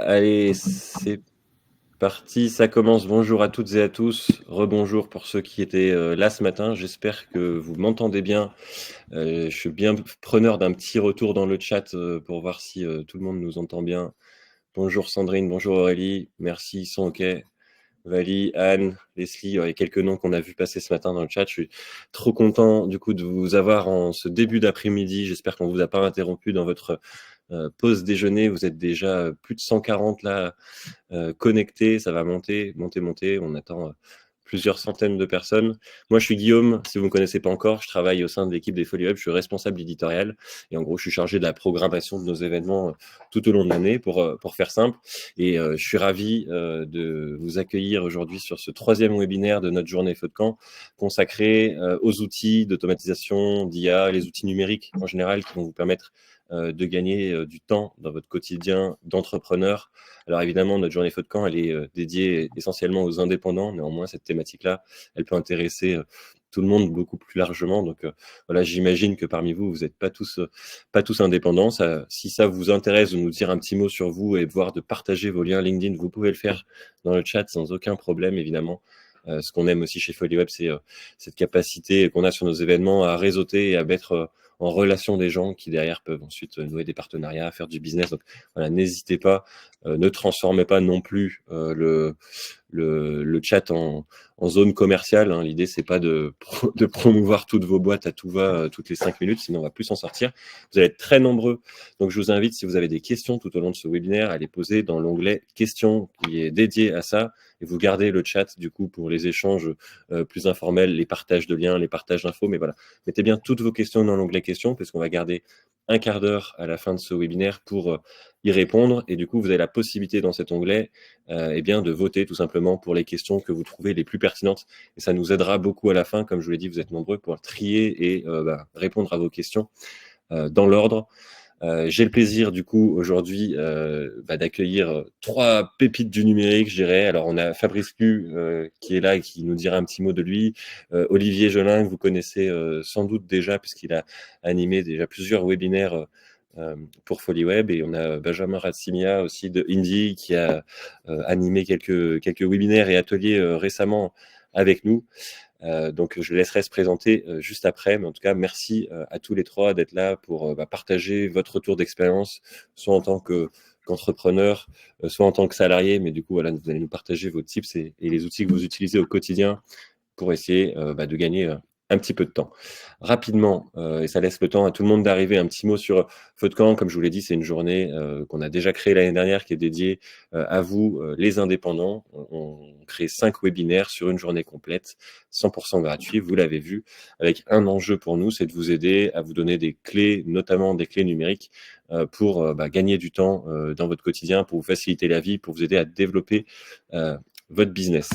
Allez, c'est parti, ça commence. Bonjour à toutes et à tous. Rebonjour pour ceux qui étaient là ce matin. J'espère que vous m'entendez bien. Je suis bien preneur d'un petit retour dans le chat pour voir si tout le monde nous entend bien. Bonjour Sandrine, bonjour Aurélie. Merci, ils sont OK. Vali, Anne, Leslie, il y a quelques noms qu'on a vu passer ce matin dans le chat. Je suis trop content du coup de vous avoir en ce début d'après-midi. J'espère qu'on ne vous a pas interrompu dans votre pause déjeuner. Vous êtes déjà plus de 140 là connectés. Ça va monter, monter, monter. On attend plusieurs centaines de personnes. Moi, je suis Guillaume. Si vous ne me connaissez pas encore, je travaille au sein de l'équipe des Folies Web. Je suis responsable éditorial. Et en gros, je suis chargé de la programmation de nos événements tout au long de l'année, pour faire simple. Et je suis ravi de vous accueillir aujourd'hui sur ce 3e webinaire de notre journée Feu de camp consacré aux outils d'automatisation, d'IA, les outils numériques en général qui vont vous permettre de gagner du temps dans votre quotidien d'entrepreneur. Alors évidemment, notre journée Feu de camp, elle est dédiée essentiellement aux indépendants. Néanmoins, cette thématique-là, elle peut intéresser tout le monde beaucoup plus largement. Donc voilà, j'imagine que parmi vous, vous n'êtes pas tous indépendants. Si ça vous intéresse de nous dire un petit mot sur vous et voire de partager vos liens LinkedIn, vous pouvez le faire dans le chat sans aucun problème, évidemment. Ce qu'on aime aussi chez Folly Web, c'est cette capacité qu'on a sur nos événements à réseauter et à mettre en relation des gens qui derrière peuvent ensuite nouer des partenariats, faire du business. Donc voilà, n'hésitez pas, ne transformez pas non plus le chat en zone commerciale. Hein. L'idée, c'est pas de promouvoir toutes vos boîtes à tout va toutes les 5 minutes, sinon on va plus s'en sortir. Vous allez être très nombreux. Donc, je vous invite, si vous avez des questions tout au long de ce webinaire, à les poser dans l'onglet questions qui est dédié à ça. Et vous gardez le chat, du coup, pour les échanges plus informels, les partages de liens, les partages d'infos. Mais voilà, mettez bien toutes vos questions dans l'onglet questions, parce qu'on va garder un quart d'heure à la fin de ce webinaire pour y répondre. Et du coup, vous avez la possibilité dans cet onglet eh bien, de voter tout simplement pour les questions que vous trouvez les plus pertinentes. Et ça nous aidera beaucoup à la fin. Comme je vous l'ai dit, vous êtes nombreux pour trier et répondre à vos questions dans l'ordre. J'ai le plaisir du coup aujourd'hui d'accueillir 3 pépites du numérique, je dirais. Alors on a Fabrice Lu qui est là et qui nous dira un petit mot de lui. Olivier Gelin, que vous connaissez sans doute déjà puisqu'il a animé déjà plusieurs webinaires pour Folly Web, et on a Benjamin Ratsimia aussi de Indie qui a animé quelques webinaires et ateliers récemment avec nous. Donc je laisserai se présenter juste après, mais en tout cas merci à tous les 3 d'être là pour partager votre retour d'expérience, soit en tant qu'entrepreneur, soit en tant que salarié, mais du coup voilà, vous allez nous partager vos tips et les outils que vous utilisez au quotidien pour essayer de gagner un petit peu de temps. Rapidement, et ça laisse le temps à tout le monde d'arriver, un petit mot sur Feu de camp. Comme je vous l'ai dit, c'est une journée qu'on a déjà créée l'année dernière qui est dédiée à vous, les indépendants. On crée 5 webinaires sur une journée complète, 100% gratuit, vous l'avez vu, avec un enjeu pour nous, c'est de vous aider à vous donner des clés, notamment des clés numériques, pour gagner du temps dans votre quotidien, pour vous faciliter la vie, pour vous aider à développer votre business.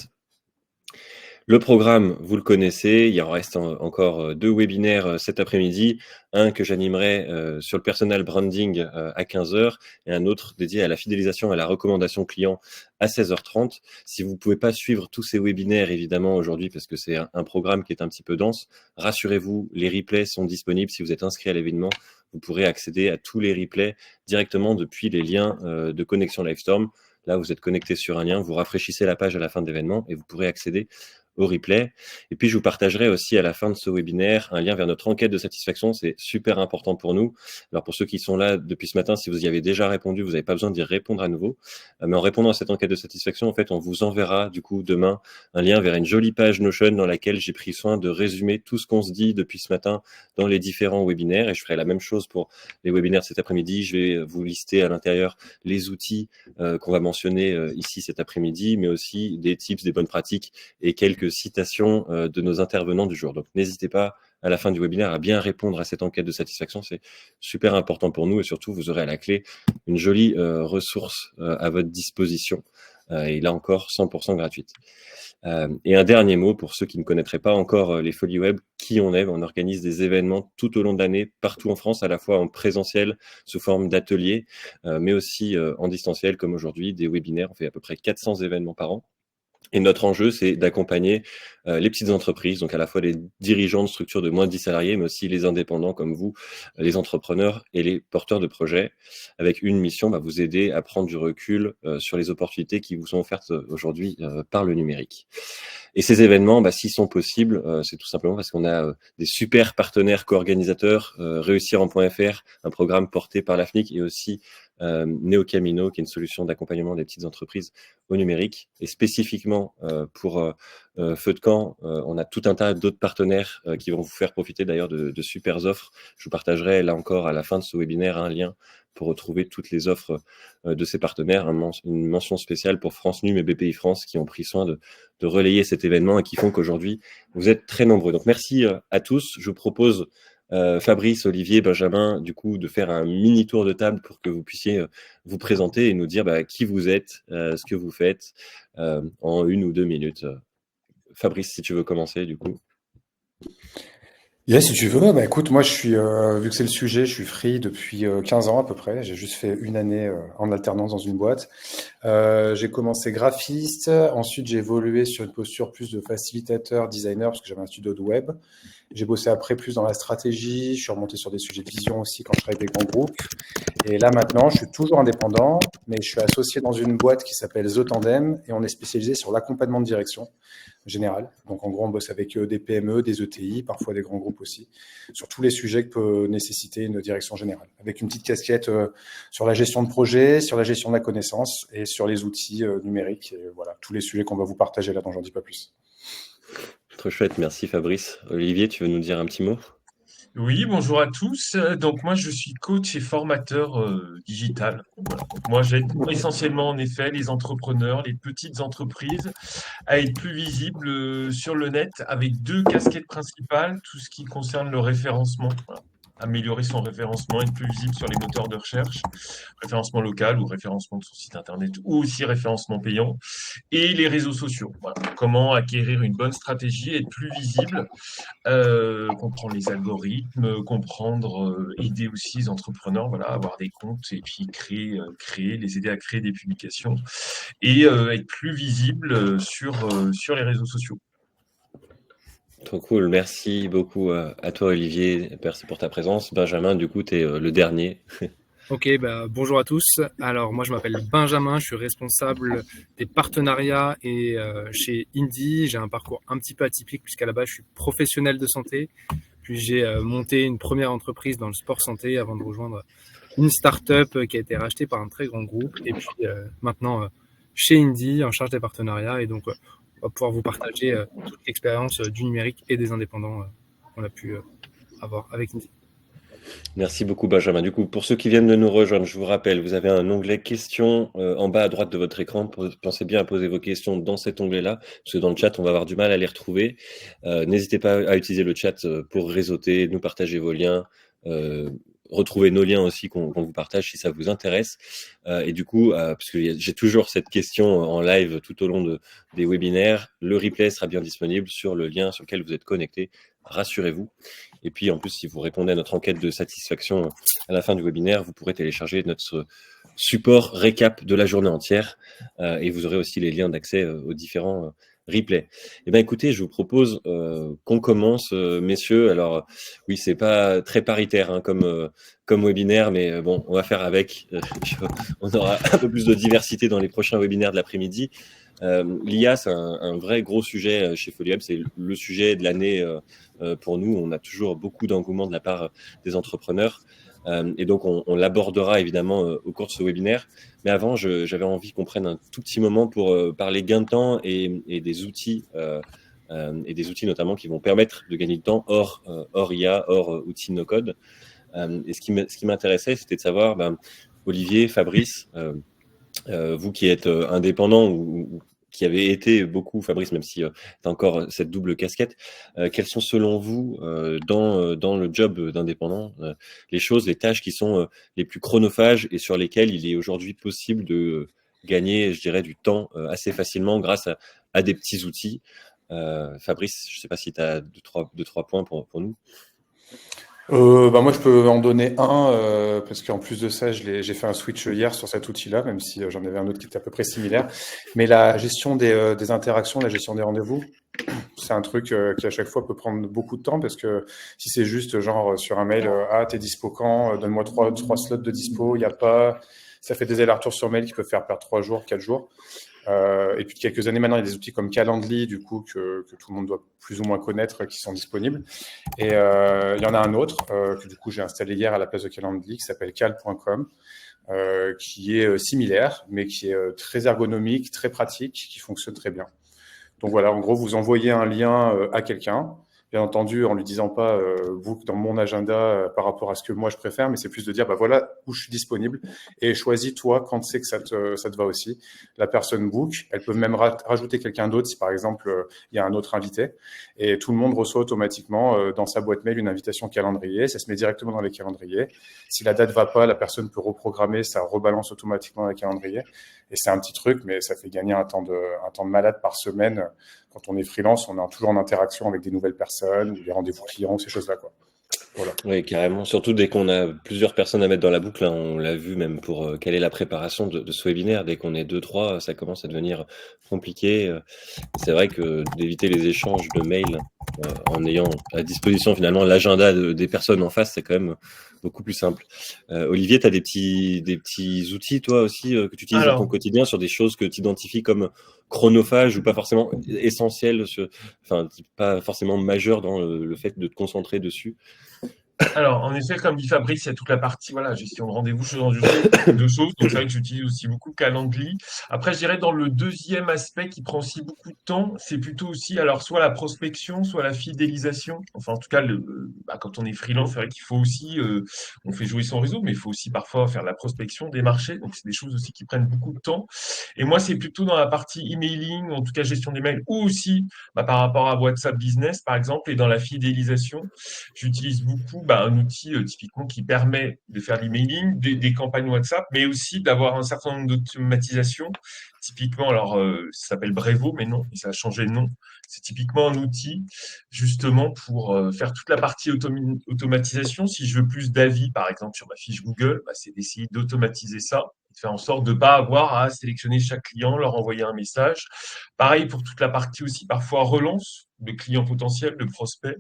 Le programme, vous le connaissez, il en reste encore 2 webinaires cet après-midi, un que j'animerai sur le personal branding à 15h et un autre dédié à la fidélisation et à la recommandation client à 16h30. Si vous ne pouvez pas suivre tous ces webinaires, évidemment, aujourd'hui, parce que c'est un programme qui est un petit peu dense, rassurez-vous, les replays sont disponibles. Si vous êtes inscrit à l'événement, vous pourrez accéder à tous les replays directement depuis les liens de connexion Livestorm. Là, vous êtes connecté sur un lien, vous rafraîchissez la page à la fin de l'événement et vous pourrez accéder au replay. Et puis, je vous partagerai aussi à la fin de ce webinaire un lien vers notre enquête de satisfaction. C'est super important pour nous. Alors, pour ceux qui sont là depuis ce matin, si vous y avez déjà répondu, vous n'avez pas besoin d'y répondre à nouveau. Mais en répondant à cette enquête de satisfaction, en fait, on vous enverra du coup demain un lien vers une jolie page Notion dans laquelle j'ai pris soin de résumer tout ce qu'on se dit depuis ce matin dans les différents webinaires. Et je ferai la même chose pour les webinaires cet après-midi. Je vais vous lister à l'intérieur les outils qu'on va mentionner ici cet après-midi, mais aussi des tips, des bonnes pratiques et quelques citations de nos intervenants du jour. Donc, n'hésitez pas à la fin du webinaire à bien répondre à cette enquête de satisfaction. C'est super important pour nous et surtout, vous aurez à la clé une jolie ressource à votre disposition. Et là encore, 100% gratuite. Et un dernier mot pour ceux qui ne connaîtraient pas encore les Folies Web, qui on est. On organise des événements tout au long de l'année, partout en France, à la fois en présentiel, sous forme d'ateliers, mais aussi en distanciel, comme aujourd'hui, des webinaires. On fait à peu près 400 événements par an. Et notre enjeu, c'est d'accompagner les petites entreprises, donc à la fois les dirigeants de structures de moins de 10 salariés, mais aussi les indépendants comme vous, les entrepreneurs et les porteurs de projets, avec une mission, vous aider à prendre du recul sur les opportunités qui vous sont offertes aujourd'hui par le numérique. Et ces événements, s'ils sont possibles, c'est tout simplement parce qu'on a des super partenaires co-organisateurs, Réussir.fr, un programme porté par la FNIC, et aussi Neocamino, qui est une solution d'accompagnement des petites entreprises au numérique. Et spécifiquement pour Feu de Camp, on a tout un tas d'autres partenaires qui vont vous faire profiter d'ailleurs de super offres. Je vous partagerai là encore à la fin de ce webinaire un lien pour retrouver toutes les offres de ces partenaires, une mention spéciale pour France Num et BPI France qui ont pris soin de relayer cet événement et qui font qu'aujourd'hui, vous êtes très nombreux. Donc merci à tous. Je vous propose, Fabrice, Olivier, Benjamin, du coup, de faire un mini tour de table pour que vous puissiez vous présenter et nous dire qui vous êtes, ce que vous faites en 1 ou 2 minutes. Fabrice, si tu veux commencer, du coup. Si tu veux. Écoute, moi, je suis, vu que c'est le sujet, je suis free depuis 15 ans à peu près. J'ai juste fait une année en alternance dans une boîte. J'ai commencé graphiste. Ensuite, j'ai évolué sur une posture plus de facilitateur, designer, parce que j'avais un studio de web. J'ai bossé après plus dans la stratégie. Je suis remonté sur des sujets de vision aussi quand je travaillais avec des grands groupes. Et là, maintenant, je suis toujours indépendant, mais je suis associé dans une boîte qui s'appelle The Tandem et on est spécialisé sur l'accompagnement de direction générale. Donc, en gros, on bosse avec des PME, des ETI, parfois des grands groupes aussi, sur tous les sujets que peut nécessiter une direction générale, avec une petite casquette sur la gestion de projet, sur la gestion de la connaissance et sur les outils numériques. Et voilà, tous les sujets qu'on va vous partager là, dont j'en dis pas plus. Trop chouette, merci Fabrice. Olivier, tu veux nous dire un petit mot ? Oui, bonjour à tous. Donc moi, je suis coach et formateur digital. Voilà. Donc moi, j'aide essentiellement en effet les entrepreneurs, les petites entreprises à être plus visibles sur le net avec 2 casquettes principales, tout ce qui concerne le référencement. Voilà. Améliorer son référencement, être plus visible sur les moteurs de recherche, référencement local ou référencement de son site internet ou aussi référencement payant, et les réseaux sociaux. Voilà. Comment acquérir une bonne stratégie, être plus visible, comprendre les algorithmes, aider aussi les entrepreneurs, voilà, à avoir des comptes et puis les aider à créer des publications et être plus visible sur les réseaux sociaux. Trop cool, merci beaucoup à toi Olivier, merci pour ta présence. Benjamin, du coup, tu es le dernier. Ok, bonjour à tous. Alors moi je m'appelle Benjamin, je suis responsable des partenariats et chez Indie. J'ai un parcours un petit peu atypique puisqu'à la base je suis professionnel de santé. Puis j'ai monté une première entreprise dans le sport santé avant de rejoindre une start-up qui a été rachetée par un très grand groupe. Et puis maintenant chez Indie en charge des partenariats. Et donc on va pouvoir vous partager toute l'expérience du numérique et des indépendants qu'on a pu avoir avec Indie. Merci beaucoup Benjamin. Du coup, pour ceux qui viennent de nous rejoindre, je vous rappelle, vous avez un onglet questions en bas à droite de votre écran. Pensez bien à poser vos questions dans cet onglet-là, parce que dans le chat, on va avoir du mal à les retrouver. N'hésitez pas à utiliser le chat pour réseauter, nous partager vos liens, retrouver nos liens aussi qu'on vous partage si ça vous intéresse. Et du coup, parce que j'ai toujours cette question en live tout au long des webinaires, le replay sera bien disponible sur le lien sur lequel vous êtes connecté. Rassurez-vous. Et puis, en plus, si vous répondez à notre enquête de satisfaction à la fin du webinaire, vous pourrez télécharger notre support récap de la journée entière et vous aurez aussi les liens d'accès aux différents replays. Eh bien, écoutez, je vous propose qu'on commence, messieurs. Alors, oui, c'est pas très paritaire comme webinaire, mais bon, on va faire avec. On aura un peu plus de diversité dans les prochains webinaires de l'après-midi. L'IA, c'est un vrai gros sujet chez FolioWeb. C'est le sujet de l'année pour nous. On a toujours beaucoup d'engouement de la part des entrepreneurs. Et donc, on l'abordera évidemment au cours de ce webinaire. Mais avant, j'avais envie qu'on prenne un tout petit moment pour parler gain de temps et des outils, notamment qui vont permettre de gagner du temps hors IA, hors outils no-code. Et ce qui m'intéressait, c'était de savoir, Olivier, Fabrice, vous qui êtes indépendant ou qui avez été beaucoup, Fabrice, même si tu as encore cette double casquette, quelles sont selon vous, dans le job d'indépendant, les choses, les tâches qui sont les plus chronophages et sur lesquelles il est aujourd'hui possible de gagner, je dirais, du temps assez facilement grâce à des petits outils. Fabrice, je ne sais pas si tu as deux, trois points pour nous. Moi, je peux en donner un, parce qu'en plus de ça, j'ai fait un switch hier sur cet outil-là, même si j'en avais un autre qui était à peu près similaire. Mais la gestion des interactions, la gestion des rendez-vous, c'est un truc qui à chaque fois peut prendre beaucoup de temps, parce que si c'est juste genre sur un mail, ah, t'es dispo quand? Donne-moi trois slots de dispo, il n'y a pas. Ça fait des allers-retours sur mail qui peuvent faire perdre 3 jours, 4 jours. Et puis quelques années maintenant, il y a des outils comme Calendly, du coup, que tout le monde doit plus ou moins connaître, qui sont disponibles. Et il y en a un autre que du coup j'ai installé hier à la place de Calendly, qui s'appelle cal.com, qui est similaire, mais qui est très ergonomique, très pratique, qui fonctionne très bien. Donc voilà, en gros, vous envoyez un lien à quelqu'un, bien entendu, en lui disant pas book dans mon agenda par rapport à ce que moi je préfère, mais c'est plus de dire, bah voilà où je suis disponible, et choisis toi quand c'est que ça te va aussi. La personne book, elle peut même rajouter quelqu'un d'autre si par exemple il y a un autre invité, et tout le monde reçoit automatiquement dans sa boîte mail une invitation calendrier, ça se met directement dans les calendriers. Si la date va pas, la personne peut reprogrammer, ça rebalance automatiquement dans les calendriers. Et c'est un petit truc, mais ça fait gagner un temps de malade par semaine. Quand on est freelance, on est toujours en interaction avec des nouvelles personnes, ou des rendez-vous clients, ces choses-là, quoi. Voilà. Oui, carrément. Surtout dès qu'on a plusieurs personnes à mettre dans la boucle, hein, on l'a vu même pour quelle est la préparation de ce webinaire. Dès qu'on est deux, trois, ça commence à devenir compliqué. C'est vrai que d'éviter les échanges de mails en ayant à disposition finalement l'agenda des personnes en face, c'est quand même beaucoup plus simple. Olivier, tu as des petits outils, toi aussi, que tu utilises dans ton Alors, quotidien sur des choses que tu identifies comme chronophages ou pas forcément essentielles, enfin, pas forcément majeures dans le fait de te concentrer dessus. Alors, en effet, comme dit Fabrice, il y a toute la partie voilà, gestion de rendez-vous, ce genre de choses. Donc, c'est vrai que j'utilise aussi beaucoup Calendly. Après, je dirais dans le deuxième aspect qui prend aussi beaucoup de temps, c'est plutôt aussi alors soit la prospection, soit la fidélisation. Enfin, en tout cas, quand on est freelance, c'est vrai qu'il faut aussi, on fait jouer son réseau, mais il faut aussi parfois faire la prospection des marchés. Donc, c'est des choses aussi qui prennent beaucoup de temps. Et moi, c'est plutôt dans la partie emailing, en tout cas gestion des mails, ou aussi par rapport à WhatsApp Business, par exemple, et dans la fidélisation. J'utilise beaucoup un outil typiquement qui permet de faire l'emailing, des campagnes WhatsApp, mais aussi d'avoir un certain nombre d'automatisations. Typiquement, alors ça s'appelle Brevo, mais non, ça a changé de nom. C'est typiquement un outil justement pour faire toute la partie automatisation. Si je veux plus d'avis, par exemple, sur ma fiche Google, c'est d'essayer d'automatiser ça, de faire en sorte de ne pas avoir à sélectionner chaque client, leur envoyer un message. Pareil pour toute la partie aussi parfois relance de clients potentiels, de prospects.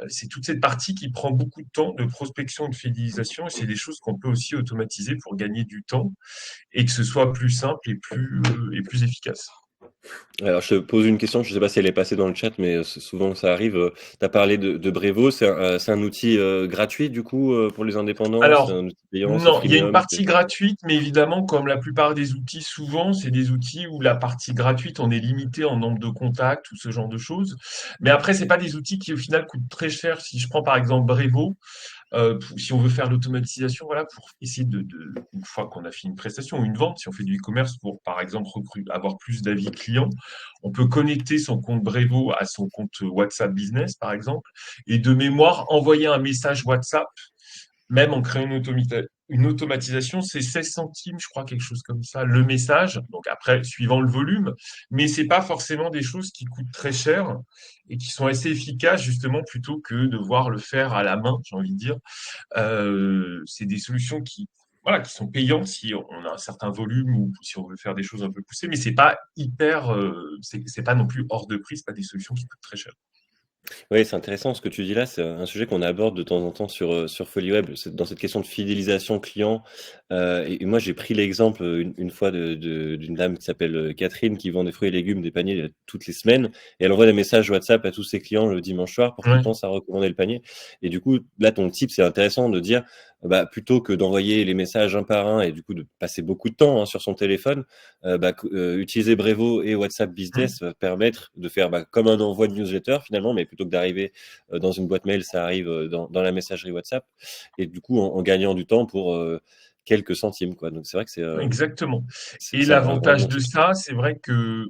C'est toute cette partie qui prend beaucoup de temps de prospection et de fidélisation, et c'est des choses qu'on peut aussi automatiser pour gagner du temps et que ce soit plus simple et plus efficace. Alors, je te pose une question, je ne sais pas si elle est passée dans le chat, mais souvent ça arrive. Tu as parlé de Brevo, c'est un outil gratuit du coup pour les indépendants, c'est Alors, un outil payant, c'est non, il y a une freemium. partie gratuite, mais évidemment, comme la plupart des outils, souvent, c'est des outils où la partie gratuite, on est limité en nombre de contacts ou ce genre de choses. Mais après, c'est pas des outils qui, au final, coûtent très cher. Si je prends par exemple Brevo, si on veut faire l'automatisation, voilà, pour essayer une fois qu'on a fait une prestation ou une vente, si on fait du e-commerce pour, par exemple, avoir plus d'avis clients, on peut connecter son compte Brevo à son compte WhatsApp Business, par exemple, et de mémoire, envoyer un message WhatsApp, même en créant une automatisation, c'est 16 centimes, je crois, quelque chose comme ça, le message. Donc après, suivant le volume, mais c'est pas forcément des choses qui coûtent très cher et qui sont assez efficaces justement plutôt que de devoir le faire à la main, j'ai envie de dire. C'est des solutions voilà, qui sont payantes si on a un certain volume ou si on veut faire des choses un peu poussées, mais c'est pas hyper, c'est pas non plus hors de prix, c'est pas des solutions qui coûtent très cher. Oui, c'est intéressant ce que tu dis là, c'est un sujet qu'on aborde de temps en temps sur FoliWeb, c'est dans cette question de fidélisation client. Et moi, j'ai pris l'exemple une fois d'une dame qui s'appelle Catherine qui vend des fruits et légumes, des paniers toutes les semaines. Et elle envoie des messages WhatsApp à tous ses clients le dimanche soir pour qu'ils Ouais. pensent à recommander le panier. Et du coup, là, ton type, c'est intéressant de dire, plutôt que d'envoyer les messages un par un et du coup de passer beaucoup de temps sur son téléphone, utiliser Brevo et WhatsApp Business va permettre de faire comme un envoi de newsletter finalement, mais plutôt que d'arriver dans une boîte mail, ça arrive dans la messagerie WhatsApp. Et du coup, en gagnant du temps pour quelques centimes, quoi. Donc c'est vrai que Exactement. Et c'est un l'avantage bon de truc. ça, c'est vrai que,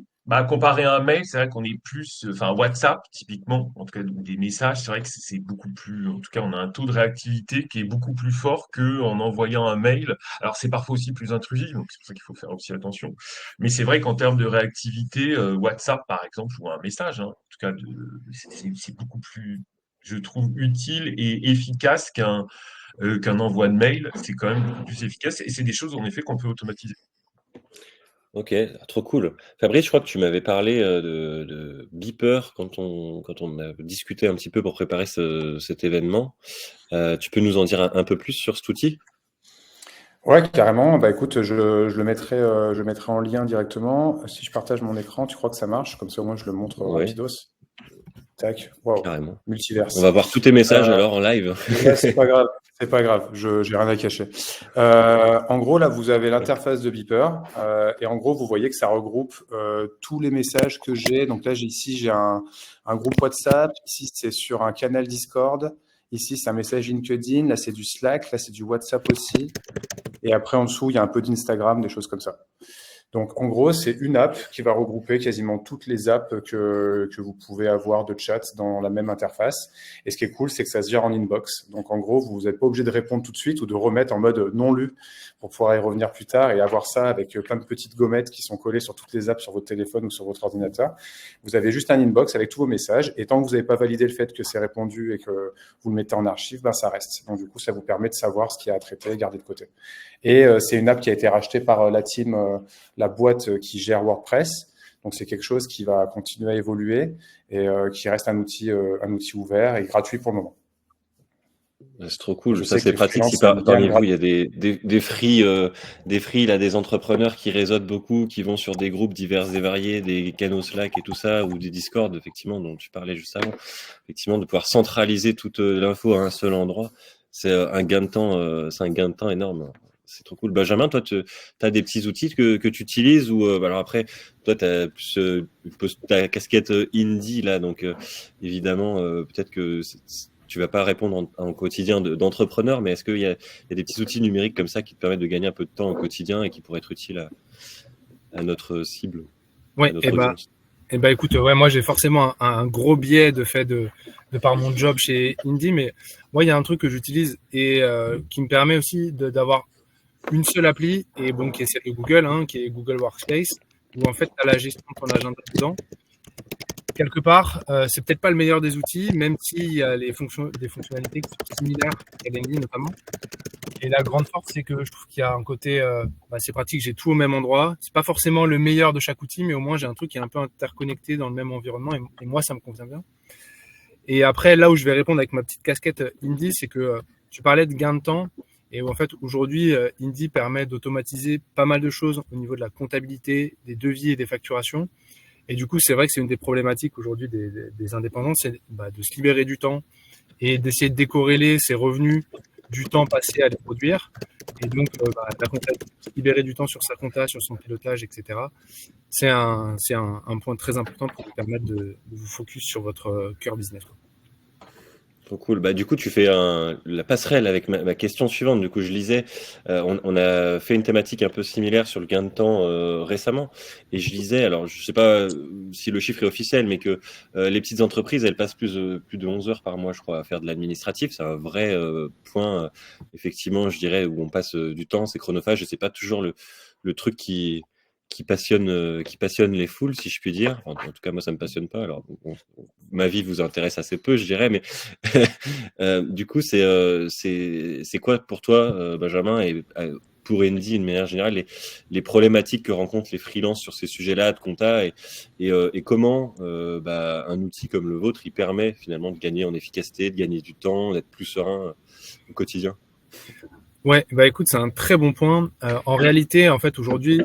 comparé à un mail, c'est vrai qu'on est plus, enfin, WhatsApp, typiquement, en tout cas, des messages, c'est vrai que c'est beaucoup plus, en tout cas, on a un taux de réactivité qui est beaucoup plus fort que en envoyant un mail. Alors, c'est parfois aussi plus intrusif, donc c'est pour ça qu'il faut faire aussi attention. Mais c'est vrai qu'en termes de réactivité, WhatsApp, par exemple, ou un message, hein, en tout cas, c'est beaucoup plus je trouve utile et efficace qu'un envoi de mail. C'est quand même beaucoup plus efficace et c'est des choses en effet qu'on peut automatiser. Ok, trop cool. Fabrice, je crois que tu m'avais parlé de Beeper quand on a discuté un petit peu pour préparer cet événement. Tu peux nous en dire un peu plus sur cet outil? Ouais, carrément. Bah écoute, je le mettrai en lien directement. Si je partage mon écran, tu crois que ça marche? Comme ça, au moins, je le montre Oui, rapidos. Tac. Waouh. carrément. On Multiverse. va voir tous tes messages Euh, alors en live. Ouais, c'est pas grave, c'est pas grave, j'ai rien à cacher. En gros, là, vous avez l'interface de Beeper, et en gros, vous voyez que ça regroupe tous les messages que j'ai. Donc là, j'ai un groupe WhatsApp, ici, c'est sur un canal Discord, ici, c'est un message LinkedIn, là, c'est du Slack, là, c'est du WhatsApp aussi, et après, en dessous, il y a un peu d'Instagram, des choses comme ça. Donc, en gros, c'est une app qui va regrouper quasiment toutes les apps que vous pouvez avoir de chat dans la même interface. Et ce qui est cool, c'est que ça se gère en inbox. Donc, en gros, vous n'êtes pas obligé de répondre tout de suite ou de remettre en mode non lu pour pouvoir y revenir plus tard et avoir ça avec plein de petites gommettes qui sont collées sur toutes les apps sur votre téléphone ou sur votre ordinateur. Vous avez juste un inbox avec tous vos messages. Et tant que vous n'avez pas validé le fait que c'est répondu et que vous le mettez en archive, ben, ça reste. Donc, du coup, ça vous permet de savoir ce qu'il y a à traiter et garder de côté. Et c'est une app qui a été rachetée par la team la boîte qui gère WordPress. Donc, c'est quelque chose qui va continuer à évoluer et qui reste un outil ouvert et gratuit pour le moment. C'est trop cool. Je Ça, sais que c'est les pratique si freelances aiment bien parmi le vous, il y a des free, là, des entrepreneurs qui réseautent beaucoup, qui vont sur des groupes divers et variés, des canaux Slack et tout ça, ou des Discord, effectivement, dont tu parlais juste avant. Effectivement, de pouvoir centraliser toute l'info à un seul endroit, c'est un gain de temps, c'est un gain de temps énorme. C'est trop cool. Benjamin, toi, tu as des petits outils que tu utilises ou alors après, toi, tu as ta casquette indie là, donc évidemment, peut-être que tu vas pas répondre en quotidien d'entrepreneur, mais est-ce qu'il y a des petits outils numériques comme ça qui te permettent de gagner un peu de temps au quotidien et qui pourraient être utiles à notre cible, à Ouais, notre audience? écoute, ouais, moi j'ai forcément un gros biais de fait de par mon job chez Indie, mais moi il y a un truc que j'utilise et qui me permet aussi d'avoir une seule appli, et bon, qui est celle de Google, hein, qui est Google Workspace, où en fait tu as la gestion de ton agenda dedans. Quelque part, c'est peut-être pas le meilleur des outils, même s'il y a des fonctionnalités qui sont similaires à Calendly notamment. Et la grande force, c'est que je trouve qu'il y a un côté, c'est pratique, j'ai tout au même endroit. C'est pas forcément le meilleur de chaque outil, mais au moins j'ai un truc qui est un peu interconnecté dans le même environnement, et moi ça me convient bien. Et après, là où je vais répondre avec ma petite casquette Indie, c'est que tu parlais de gain de temps. Et en fait, aujourd'hui, Indie permet d'automatiser pas mal de choses au niveau de la comptabilité, des devis et des facturations. Et du coup, c'est vrai que c'est une des problématiques aujourd'hui des indépendants, c'est de se libérer du temps et d'essayer de décorréler ses revenus du temps passé à les produire. Et donc, la comptabilité, libérer du temps sur sa compta, sur son pilotage, etc. C'est un point très important pour vous permettre de vous focus sur votre cœur business. Trop cool. Bah, du coup, tu fais la passerelle avec ma question suivante. Du coup, je lisais, on a fait une thématique un peu similaire sur le gain de temps récemment. Et je lisais, alors je sais pas si le chiffre est officiel, mais que les petites entreprises, elles passent plus de 11 heures par mois, je crois, à faire de l'administratif. C'est un vrai point, effectivement, je dirais, où on passe du temps, c'est chronophage. Et c'est pas toujours le truc qui passionne les foules, si je puis dire. En tout cas, moi, ça me passionne pas. Alors, ma vie vous intéresse assez peu, je dirais, mais du coup, c'est quoi pour toi, Benjamin, et pour Andy, d'une manière générale, les problématiques que rencontrent les freelances sur ces sujets-là de compta et comment un outil comme le vôtre, il permet finalement de gagner en efficacité, de gagner du temps, d'être plus serein au quotidien? Ouais, écoute, c'est un très bon point. En réalité, en fait, aujourd'hui,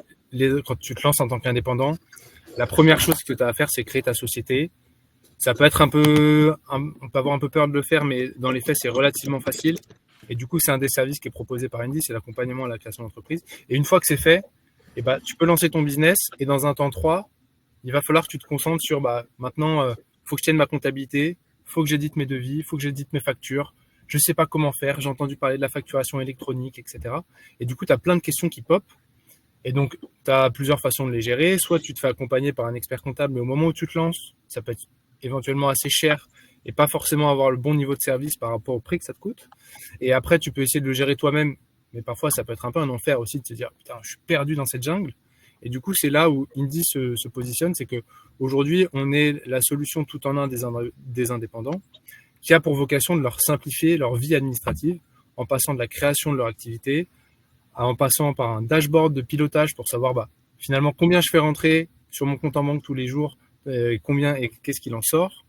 quand tu te lances en tant qu'indépendant, la première chose que tu as à faire, c'est créer ta société. Ça peut être on peut avoir un peu peur de le faire, mais dans les faits, c'est relativement facile. Et du coup, c'est un des services qui est proposé par Indie, c'est l'accompagnement à la création d'entreprise. Et une fois que c'est fait, tu peux lancer ton business, et dans un temps 3, il va falloir que tu te concentres sur, maintenant, faut que je tienne ma comptabilité, faut que j'édite mes devis, faut que j'édite mes factures. Je sais pas comment faire, j'ai entendu parler de la facturation électronique, etc. Et du coup, tu as plein de questions qui pop. Et donc, tu as plusieurs façons de les gérer. Soit tu te fais accompagner par un expert comptable, mais au moment où tu te lances, ça peut être éventuellement assez cher et pas forcément avoir le bon niveau de service par rapport au prix que ça te coûte. Et après, tu peux essayer de le gérer toi-même, mais parfois, ça peut être un peu un enfer aussi de te dire, putain, je suis perdu dans cette jungle. Et du coup, c'est là où Indie se positionne, c'est que aujourd'hui, on est la solution tout en un des indépendants qui a pour vocation de leur simplifier leur vie administrative en passant de la création de leur activité, en passant par un dashboard de pilotage pour savoir finalement combien je fais rentrer sur mon compte en banque tous les jours, combien et qu'est-ce qu'il en sort.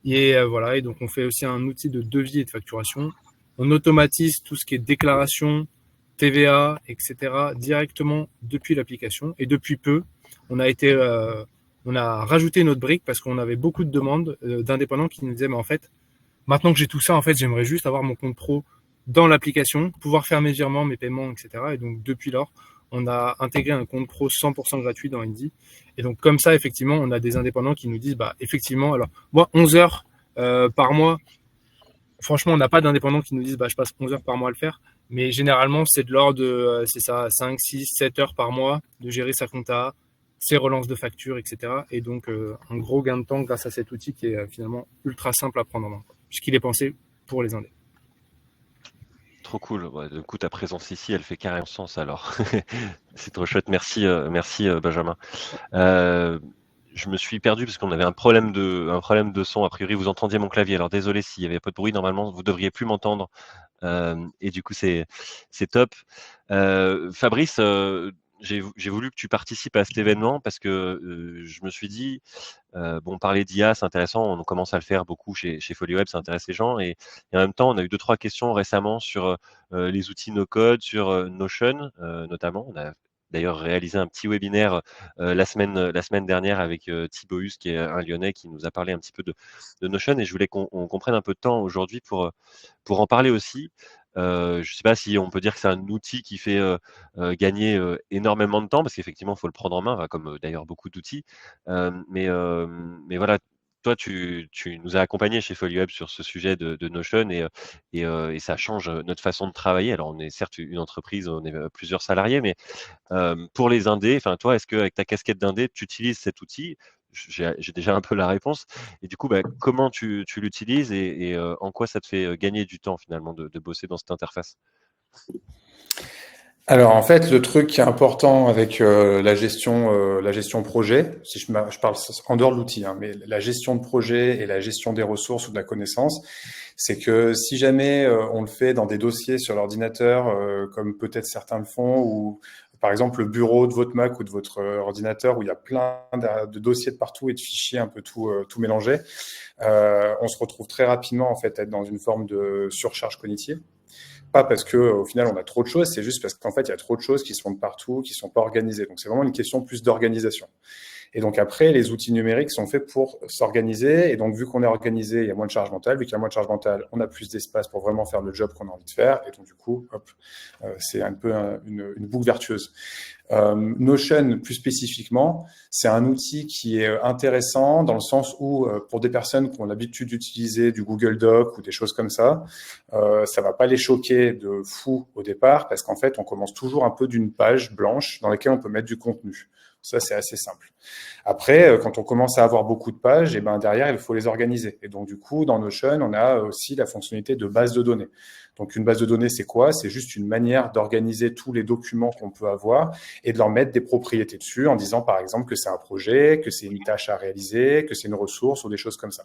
Et voilà, et donc on fait aussi un outil de devis et de facturation. On automatise tout ce qui est déclaration, TVA, etc. directement depuis l'application. Et depuis peu, on a rajouté notre brique parce qu'on avait beaucoup de demandes d'indépendants qui nous disaient, mais en fait, maintenant que j'ai tout ça, en fait, j'aimerais juste avoir mon compte pro dans l'application, pouvoir faire mes virements, mes paiements, etc. Et donc, depuis lors, on a intégré un compte pro 100% gratuit dans Indy. Et donc, comme ça, effectivement, on a des indépendants qui nous disent, effectivement, alors, moi, 11 heures par mois, franchement, on n'a pas d'indépendants qui nous disent, je passe 11 heures par mois à le faire. Mais généralement, c'est de l'ordre de, 5, 6, 7 heures par mois de gérer sa compta, ses relances de factures, etc. Et donc, un gros gain de temps grâce à cet outil qui est finalement ultra simple à prendre en main, puisqu'il est pensé pour les indés. Trop cool. Ouais, du coup, ta présence ici, elle fait carrément sens alors. C'est trop chouette. Merci, Benjamin. Je me suis perdu parce qu'on avait un problème de son. A priori, vous entendiez mon clavier. Alors désolé s'il y avait pas de bruit. Normalement, vous devriez plus m'entendre. Et du coup, c'est top. Fabrice, j'ai voulu que tu participes à cet événement parce que je me suis dit, parler d'IA, c'est intéressant. On commence à le faire beaucoup chez FolioWeb, ça intéresse les gens. Et en même temps, on a eu 2-3 questions récemment sur les outils no-code, sur Notion notamment. On a d'ailleurs réalisé un petit webinaire la semaine dernière avec Thibaut Hus, qui est un Lyonnais, qui nous a parlé un petit peu de Notion. Et je voulais qu'on prenne un peu de temps aujourd'hui pour en parler aussi. Je ne sais pas si on peut dire que c'est un outil qui fait gagner énormément de temps, parce qu'effectivement, il faut le prendre en main, comme d'ailleurs beaucoup d'outils. Mais voilà, toi, tu nous as accompagnés chez FolioWeb sur ce sujet de Notion et ça change notre façon de travailler. Alors, on est certes une entreprise, on est plusieurs salariés, mais pour les indés, toi, est-ce qu'avec ta casquette d'indé, tu utilises cet outil? J'ai déjà un peu la réponse. Et du coup, comment tu l'utilises et en quoi ça te fait gagner du temps finalement de bosser dans cette interface? Alors en fait, le truc qui est important avec la gestion projet, si je parle en dehors de l'outil, mais la gestion de projet et la gestion des ressources ou de la connaissance, c'est que si jamais on le fait dans des dossiers sur l'ordinateur, comme peut-être certains le font, ou par exemple le bureau de votre Mac ou de votre ordinateur où il y a plein de dossiers de partout et de fichiers un peu tout mélangés, on se retrouve très rapidement en fait à être dans une forme de surcharge cognitive. Pas parce que au final on a trop de choses, c'est juste parce qu'en fait il y a trop de choses qui se font de partout, qui sont pas organisées. Donc c'est vraiment une question plus d'organisation. Et donc après, les outils numériques sont faits pour s'organiser. Et donc vu qu'on est organisé, il y a moins de charge mentale. Vu qu'il y a moins de charge mentale, on a plus d'espace pour vraiment faire le job qu'on a envie de faire. Et donc du coup, c'est un peu une boucle vertueuse. Notion, plus spécifiquement, c'est un outil qui est intéressant dans le sens où, pour des personnes qui ont l'habitude d'utiliser du Google Doc ou des choses comme ça va pas les choquer de fou au départ parce qu'en fait, on commence toujours un peu d'une page blanche dans laquelle on peut mettre du contenu. Ça, c'est assez simple. Après, quand on commence à avoir beaucoup de pages, et derrière, il faut les organiser. Et donc, du coup, dans Notion, on a aussi la fonctionnalité de base de données. Donc, une base de données, c'est quoi? C'est juste une manière d'organiser tous les documents qu'on peut avoir et de leur mettre des propriétés dessus en disant, par exemple, que c'est un projet, que c'est une tâche à réaliser, que c'est une ressource ou des choses comme ça.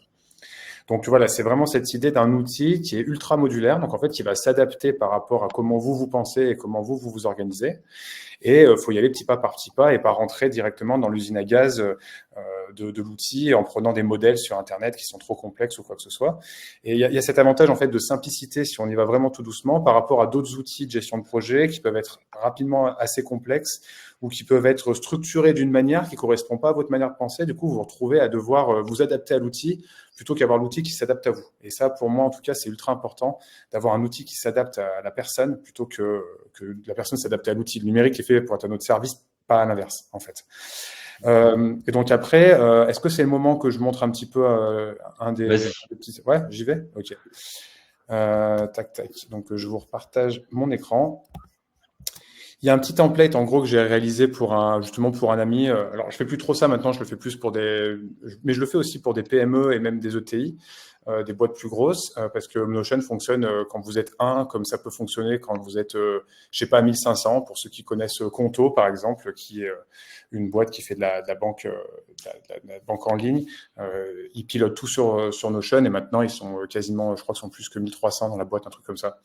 Donc voilà, c'est vraiment cette idée d'un outil qui est ultra modulaire, donc en fait qui va s'adapter par rapport à comment vous pensez et comment vous organisez. Et faut y aller petit pas par petit pas et pas rentrer directement dans l'usine à gaz de l'outil en prenant des modèles sur Internet qui sont trop complexes ou quoi que ce soit. Et il y a cet avantage en fait de simplicité si on y va vraiment tout doucement par rapport à d'autres outils de gestion de projet qui peuvent être rapidement assez complexes ou qui peuvent être structurés d'une manière qui ne correspond pas à votre manière de penser. Du coup, vous vous retrouvez à devoir vous adapter à l'outil plutôt qu'avoir l'outil qui s'adapte à vous. Et ça, pour moi, en tout cas, c'est ultra important d'avoir un outil qui s'adapte à la personne plutôt que la personne s'adapte à l'outil. Le numérique est fait pour être à notre service, pas à l'inverse, en fait. Et donc après, est-ce que c'est le moment que je montre un petit peu un des petits... Ouais, j'y vais. Ok. Tac. Donc, je vous repartage mon écran. Il y a un petit template en gros que j'ai réalisé justement pour un ami. Alors je fais plus trop ça maintenant, je le fais plus mais je le fais aussi pour des PME et même des ETI. des boîtes plus grosses, parce que Notion fonctionne quand vous êtes un, comme ça peut fonctionner quand vous êtes, je sais pas, 1500, pour ceux qui connaissent Conto, par exemple, qui est une boîte qui fait de la banque, de la banque en ligne. Ils pilotent tout sur Notion, et maintenant, ils sont quasiment, je crois qu'ils sont plus que 1300 dans la boîte, un truc comme ça.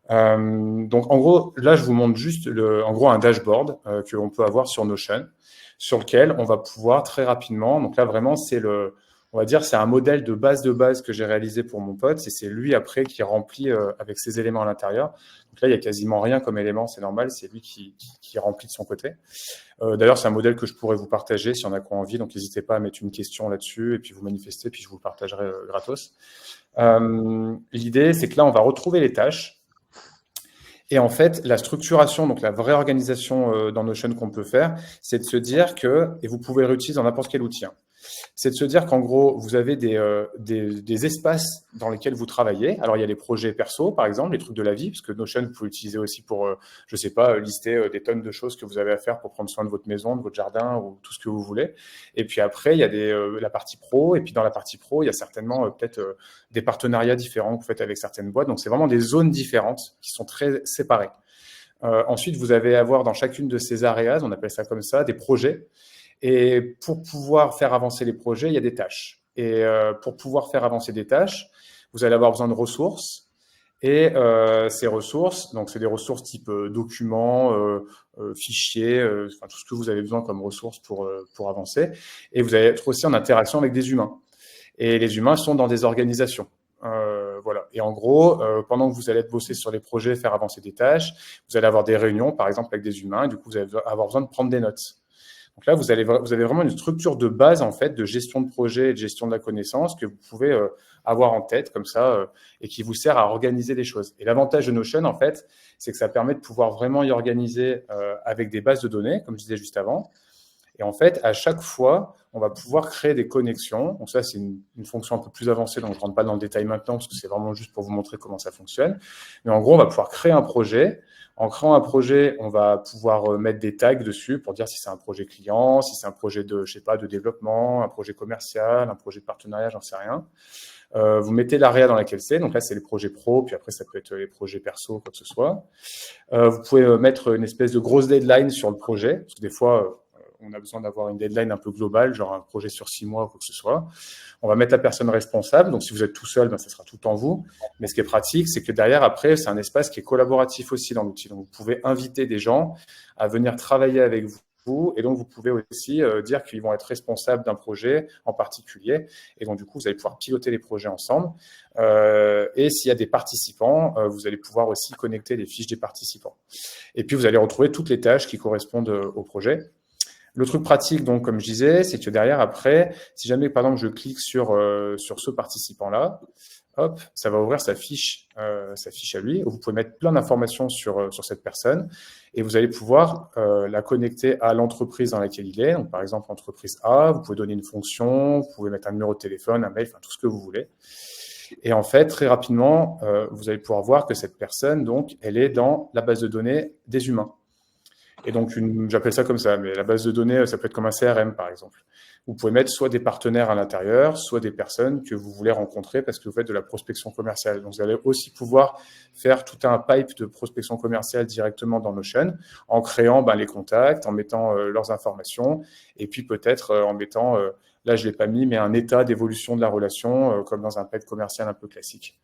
Donc, en gros, là, je vous montre juste en gros un dashboard que l'on peut avoir sur Notion, sur lequel on va pouvoir très rapidement. Donc là, vraiment, on va dire, c'est un modèle de base que j'ai réalisé pour mon pote, et c'est lui après qui remplit avec ses éléments à l'intérieur. Donc là, il y a quasiment rien comme élément, c'est normal, c'est lui qui remplit de son côté. D'ailleurs, c'est un modèle que je pourrais vous partager si on a quoi envie, donc n'hésitez pas à mettre une question là-dessus et puis vous manifester, puis je vous le partagerai gratos. L'idée, c'est que là, on va retrouver les tâches. Et en fait, la structuration, donc la vraie organisation dans Notion qu'on peut faire, c'est de se dire que, et vous pouvez le réutiliser dans n'importe quel outil, c'est de se dire qu'en gros, vous avez des espaces dans lesquels vous travaillez. Alors, il y a les projets perso, par exemple, les trucs de la vie, parce que Notion, vous pouvez l'utiliser aussi pour, je sais pas, lister des tonnes de choses que vous avez à faire pour prendre soin de votre maison, de votre jardin ou tout ce que vous voulez. Et puis après, il y a la partie pro. Et puis dans la partie pro, il y a certainement peut-être des partenariats différents que vous faites avec certaines boîtes. Donc, c'est vraiment des zones différentes qui sont très séparées. Ensuite, vous allez avoir dans chacune de ces areas, on appelle ça comme ça, des projets. Et pour pouvoir faire avancer les projets, il y a des tâches. Et pour pouvoir faire avancer des tâches, vous allez avoir besoin de ressources. Et ces ressources, donc c'est des ressources type documents, fichiers, enfin tout ce que vous avez besoin comme ressources pour avancer. Et vous allez être aussi en interaction avec des humains. Et les humains sont dans des organisations. Voilà. Et en gros, pendant que vous allez bosser sur les projets, faire avancer des tâches, vous allez avoir des réunions, par exemple, avec des humains. Et du coup, vous allez avoir besoin de prendre des notes. Donc là, vous avez vraiment une structure de base, en fait, de gestion de projet et de gestion de la connaissance que vous pouvez avoir en tête, comme ça, et qui vous sert à organiser les choses. Et l'avantage de Notion, en fait, c'est que ça permet de pouvoir vraiment y organiser avec des bases de données, comme je disais juste avant. Et en fait, à chaque fois, on va pouvoir créer des connexions. Donc ça, c'est une fonction un peu plus avancée, donc je ne rentre pas dans le détail maintenant, parce que c'est vraiment juste pour vous montrer comment ça fonctionne. Mais en gros, on va pouvoir créer un projet. En créant un projet, on va pouvoir mettre des tags dessus pour dire si c'est un projet client, si c'est un projet de, je sais pas, de développement, un projet commercial, un projet de partenariat, j'en sais rien. Vous mettez l'area dans laquelle c'est. Donc là, c'est les projets pro, puis après, ça peut être les projets perso, quoi que ce soit. Vous pouvez mettre une espèce de grosse deadline sur le projet, parce que des fois, on a besoin d'avoir une deadline un peu globale, genre un projet sur 6 mois ou quoi que ce soit. On va mettre la personne responsable. Donc, si vous êtes tout seul, ça sera tout en vous. Mais ce qui est pratique, c'est que derrière, après, c'est un espace qui est collaboratif aussi dans l'outil. Donc, vous pouvez inviter des gens à venir travailler avec vous. Et donc, vous pouvez aussi dire qu'ils vont être responsables d'un projet en particulier. Et donc, du coup, vous allez pouvoir piloter les projets ensemble. Et s'il y a des participants, vous allez pouvoir aussi connecter les fiches des participants. Et puis, vous allez retrouver toutes les tâches qui correspondent au projet. Le truc pratique, donc, comme je disais, c'est que derrière, après, si jamais, par exemple, je clique sur ce participant-là, hop, ça va ouvrir sa fiche à lui. Vous pouvez mettre plein d'informations sur cette personne et vous allez pouvoir la connecter à l'entreprise dans laquelle il est. Donc, par exemple, l'entreprise A, vous pouvez donner une fonction, vous pouvez mettre un numéro de téléphone, un mail, enfin, tout ce que vous voulez. Et en fait, très rapidement, vous allez pouvoir voir que cette personne, donc, elle est dans la base de données des humains. Et donc, j'appelle ça comme ça, mais la base de données, ça peut être comme un CRM, par exemple. Vous pouvez mettre soit des partenaires à l'intérieur, soit des personnes que vous voulez rencontrer parce que vous faites de la prospection commerciale. Donc, vous allez aussi pouvoir faire tout un pipe de prospection commerciale directement dans Notion en créant les contacts, en mettant leurs informations et puis peut-être en mettant, là, je ne l'ai pas mis, mais un état d'évolution de la relation comme dans un pipe commercial un peu classique.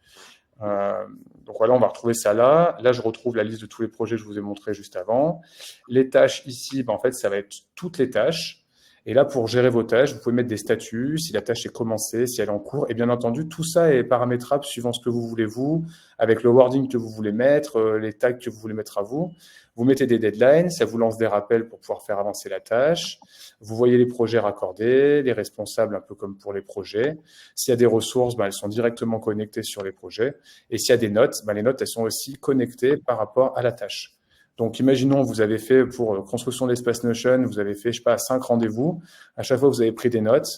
Donc voilà, on va retrouver ça là. Là, je retrouve la liste de tous les projets que je vous ai montrés juste avant. Les tâches ici, en fait, ça va être toutes les tâches. Et là, pour gérer vos tâches, vous pouvez mettre des statuts, si la tâche est commencée, si elle est en cours. Et bien entendu, tout ça est paramétrable suivant ce que vous voulez vous, avec le wording que vous voulez mettre, les tags que vous voulez mettre à vous. Vous mettez des deadlines, ça vous lance des rappels pour pouvoir faire avancer la tâche. Vous voyez les projets raccordés, les responsables un peu comme pour les projets. S'il y a des ressources, elles sont directement connectées sur les projets. Et s'il y a des notes, les notes, elles sont aussi connectées par rapport à la tâche. Donc, imaginons, vous avez fait pour construction de l'espace Notion, vous avez fait, 5 rendez-vous. À chaque fois, vous avez pris des notes.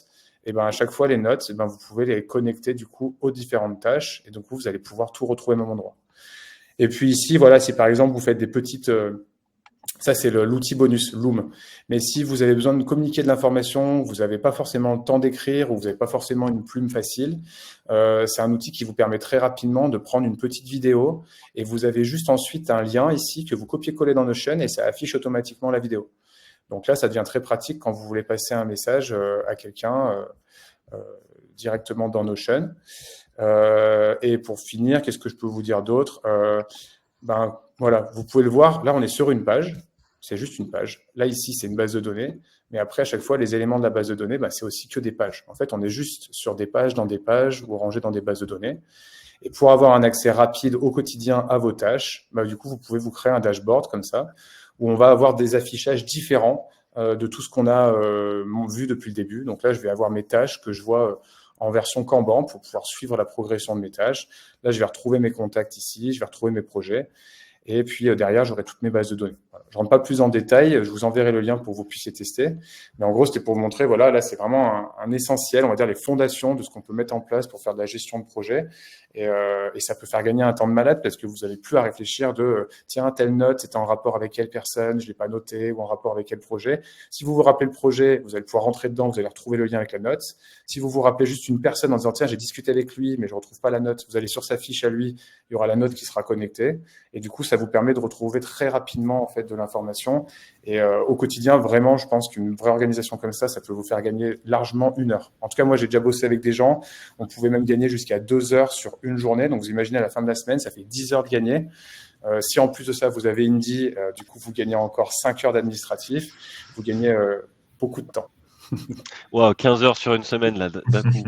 Et à chaque fois, les notes, vous pouvez les connecter du coup aux différentes tâches. Et donc, vous allez pouvoir tout retrouver au même endroit. Et puis ici, voilà, si par exemple, vous faites des petites Ça, c'est l'outil bonus, Loom. Mais si vous avez besoin de communiquer de l'information, vous n'avez pas forcément le temps d'écrire ou vous n'avez pas forcément une plume facile, c'est un outil qui vous permet très rapidement de prendre une petite vidéo et vous avez juste ensuite un lien ici que vous copiez-collez dans Notion et ça affiche automatiquement la vidéo. Donc là, ça devient très pratique quand vous voulez passer un message à quelqu'un directement dans Notion. Et pour finir, qu'est-ce que je peux vous dire d'autre? Voilà, vous pouvez le voir. Là, on est sur une page. C'est juste une page. Là, ici, c'est une base de données. Mais après, à chaque fois, les éléments de la base de données, c'est aussi que des pages. En fait, on est juste sur des pages, dans des pages ou rangés dans des bases de données. Et pour avoir un accès rapide au quotidien à vos tâches, du coup, vous pouvez vous créer un dashboard comme ça, où on va avoir des affichages différents de tout ce qu'on a vu depuis le début. Donc là, je vais avoir mes tâches que je vois en version Kanban pour pouvoir suivre la progression de mes tâches. Là, je vais retrouver mes contacts ici, je vais retrouver mes projets. Et puis derrière, j'aurai toutes mes bases de données. Voilà. Je ne rentre pas plus en détail, je vous enverrai le lien pour que vous puissiez tester. Mais en gros, c'était pour vous montrer, voilà, là, c'est vraiment un essentiel, on va dire les fondations de ce qu'on peut mettre en place pour faire de la gestion de projet. Et ça peut faire gagner un temps de malade parce que vous n'avez plus à réfléchir de tiens, telle note, c'était en rapport avec quelle personne, je ne l'ai pas noté, ou en rapport avec quel projet. Si vous vous rappelez le projet, vous allez pouvoir rentrer dedans, vous allez retrouver le lien avec la note. Si vous vous rappelez juste une personne en disant tiens, j'ai discuté avec lui, mais je ne retrouve pas la note, vous allez sur sa fiche à lui, il y aura la note qui sera connectée. Et du coup, ça vous permet de retrouver très rapidement en fait de l'information. Et au quotidien, vraiment, je pense qu'une vraie organisation comme ça peut vous faire gagner largement 1 heure. En tout cas, moi, j'ai déjà bossé avec des gens. On pouvait même gagner jusqu'à 2 heures sur une journée. Donc, vous imaginez à la fin de la semaine, ça fait 10 heures de gagner. Si en plus de ça, vous avez Indy, du coup, vous gagnez encore 5 heures d'administratif. Vous gagnez beaucoup de temps. Wow, 15 heures sur une semaine, là, d'un coup.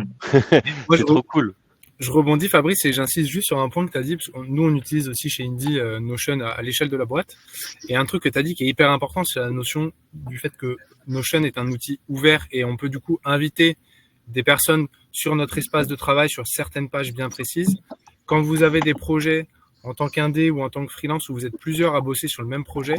C'est trop cool. Je rebondis, Fabrice, et j'insiste juste sur un point que tu as dit, parce que nous, on utilise aussi chez Indy Notion à l'échelle de la boîte. Et un truc que tu as dit qui est hyper important, c'est la notion du fait que Notion est un outil ouvert et on peut du coup inviter des personnes sur notre espace de travail sur certaines pages bien précises. Quand vous avez des projets en tant qu'indé ou en tant que freelance où vous êtes plusieurs à bosser sur le même projet,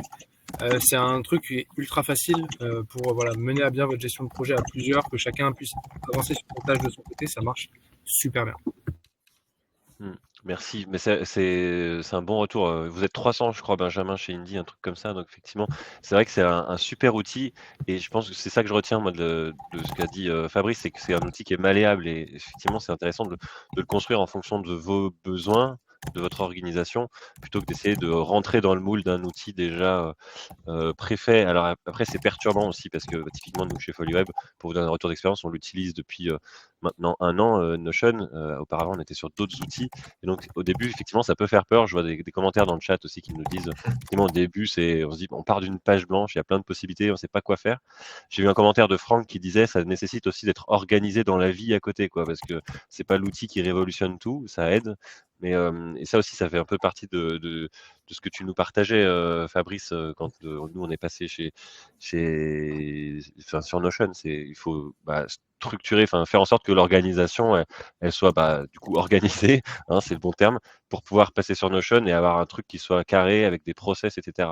c'est un truc qui est ultra facile pour mener à bien votre gestion de projet à plusieurs, que chacun puisse avancer sur son tâche de son côté, ça marche super bien. Merci, mais c'est un bon retour. Vous êtes 300, je crois, Benjamin, chez Indy, un truc comme ça. Donc effectivement, c'est vrai que c'est un super outil et je pense que c'est ça que je retiens moi de ce qu'a dit Fabrice, c'est que c'est un outil qui est malléable et effectivement, c'est intéressant de le construire en fonction de vos besoins, de votre organisation, plutôt que d'essayer de rentrer dans le moule d'un outil déjà préfet. Alors après, c'est perturbant aussi parce que typiquement, nous, chez FolioWeb, pour vous donner un retour d'expérience, on l'utilise depuis maintenant 1 an, Notion. Auparavant, on était sur d'autres outils. Et donc, au début, effectivement, ça peut faire peur. Je vois des commentaires dans le chat aussi qui nous disent, effectivement, au début, on se dit, on part d'une page blanche, il y a plein de possibilités, on ne sait pas quoi faire. J'ai vu un commentaire de Franck qui disait, ça nécessite aussi d'être organisé dans la vie à côté, quoi, parce que c'est pas l'outil qui révolutionne tout, ça aide. Mais et ça aussi, ça fait un peu partie de ce que tu nous partageais, Fabrice, quand nous on est passé sur Notion. Il faut structurer, faire en sorte que l'organisation elle soit du coup organisée, hein, c'est le bon terme, pour pouvoir passer sur Notion et avoir un truc qui soit carré avec des process, etc.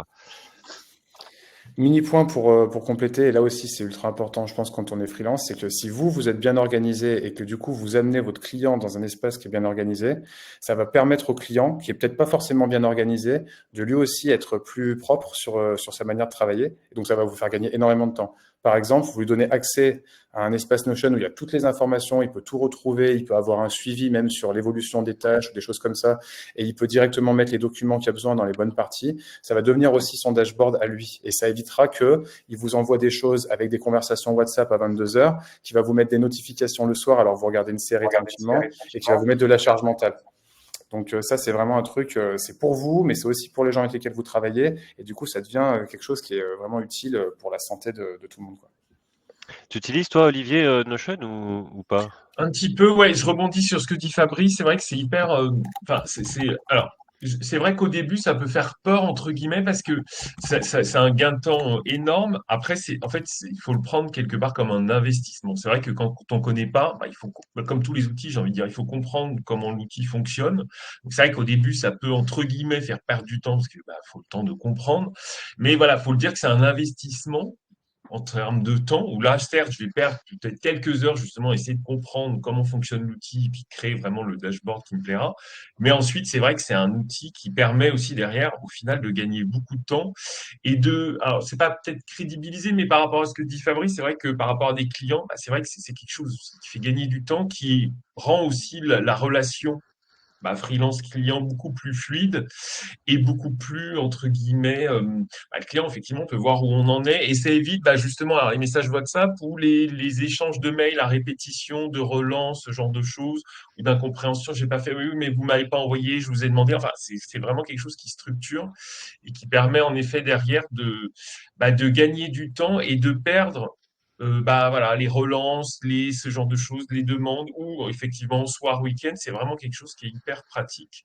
Mini point pour compléter, et là aussi c'est ultra important, je pense, quand on est freelance, c'est que si vous êtes bien organisé et que du coup vous amenez votre client dans un espace qui est bien organisé, ça va permettre au client, qui est peut-être pas forcément bien organisé, de lui aussi être plus propre sur sa manière de travailler. Et donc ça va vous faire gagner énormément de temps. Par exemple, vous lui donnez accès à un espace Notion où il y a toutes les informations, il peut tout retrouver, il peut avoir un suivi même sur l'évolution des tâches ou des choses comme ça, et il peut directement mettre les documents qu'il a besoin dans les bonnes parties. Ça va devenir aussi son dashboard à lui, et ça évitera qu'il vous envoie des choses avec des conversations WhatsApp à 22 heures, qui va vous mettre des notifications le soir alors vous regardez une série tranquillement, et qui va vous mettre de la charge mentale. Donc ça, c'est vraiment un truc, c'est pour vous, mais c'est aussi pour les gens avec lesquels vous travaillez. Et du coup, ça devient quelque chose qui est vraiment utile pour la santé de tout le monde, quoi. Tu utilises, toi, Olivier, Notion ou pas? Un petit peu, ouais, je rebondis sur ce que dit Fabrice. C'est vrai que c'est hyper. Alors, c'est vrai qu'au début, ça peut faire peur, entre guillemets, parce que c'est un gain de temps énorme. Après, il faut le prendre quelque part comme un investissement. C'est vrai que quand on ne connaît pas, comme tous les outils, j'ai envie de dire, il faut comprendre comment l'outil fonctionne. Donc, c'est vrai qu'au début, ça peut, entre guillemets, faire perdre du temps parce qu'il faut le temps de comprendre. Mais voilà, faut le dire que c'est un investissement en termes de temps, où là, certes, je vais perdre peut-être quelques heures justement à essayer de comprendre comment fonctionne l'outil et puis créer vraiment le dashboard qui me plaira. Mais ensuite, c'est vrai que c'est un outil qui permet aussi derrière, au final, de gagner beaucoup de temps et alors c'est pas peut-être crédibilisé, mais par rapport à ce que dit Fabrice, c'est vrai que par rapport à des clients, c'est vrai que c'est quelque chose qui fait gagner du temps, qui rend aussi la relation freelance client beaucoup plus fluide et beaucoup plus, entre guillemets, le client, effectivement, peut voir où on en est et ça évite justement alors, les messages WhatsApp ou les échanges de mails à répétition, de relance, ce genre de choses, ou d'incompréhension. J'ai pas fait, oui, mais vous m'avez pas envoyé, je vous ai demandé. Enfin, c'est vraiment quelque chose qui structure et qui permet en effet derrière de gagner du temps et de perdre voilà, les relances, ce genre de choses, les demandes, ou effectivement, soir, week-end, c'est vraiment quelque chose qui est hyper pratique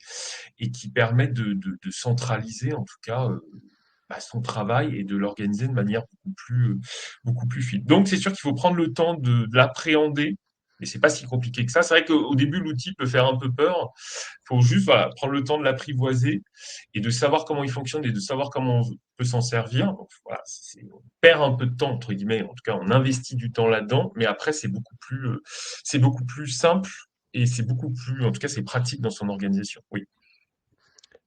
et qui permet de centraliser en tout cas son travail et de l'organiser de manière beaucoup plus fluide. Donc c'est sûr qu'il faut prendre le temps de l'appréhender, mais c'est pas si compliqué que ça. C'est vrai qu'au début l'outil peut faire un peu peur. Il faut juste prendre le temps de l'apprivoiser et de savoir comment il fonctionne et de savoir comment on peut s'en servir. Donc voilà, on perd un peu de temps entre guillemets. En tout cas, on investit du temps là-dedans, mais après c'est beaucoup plus simple et c'est beaucoup plus, en tout cas, c'est pratique dans son organisation. Oui.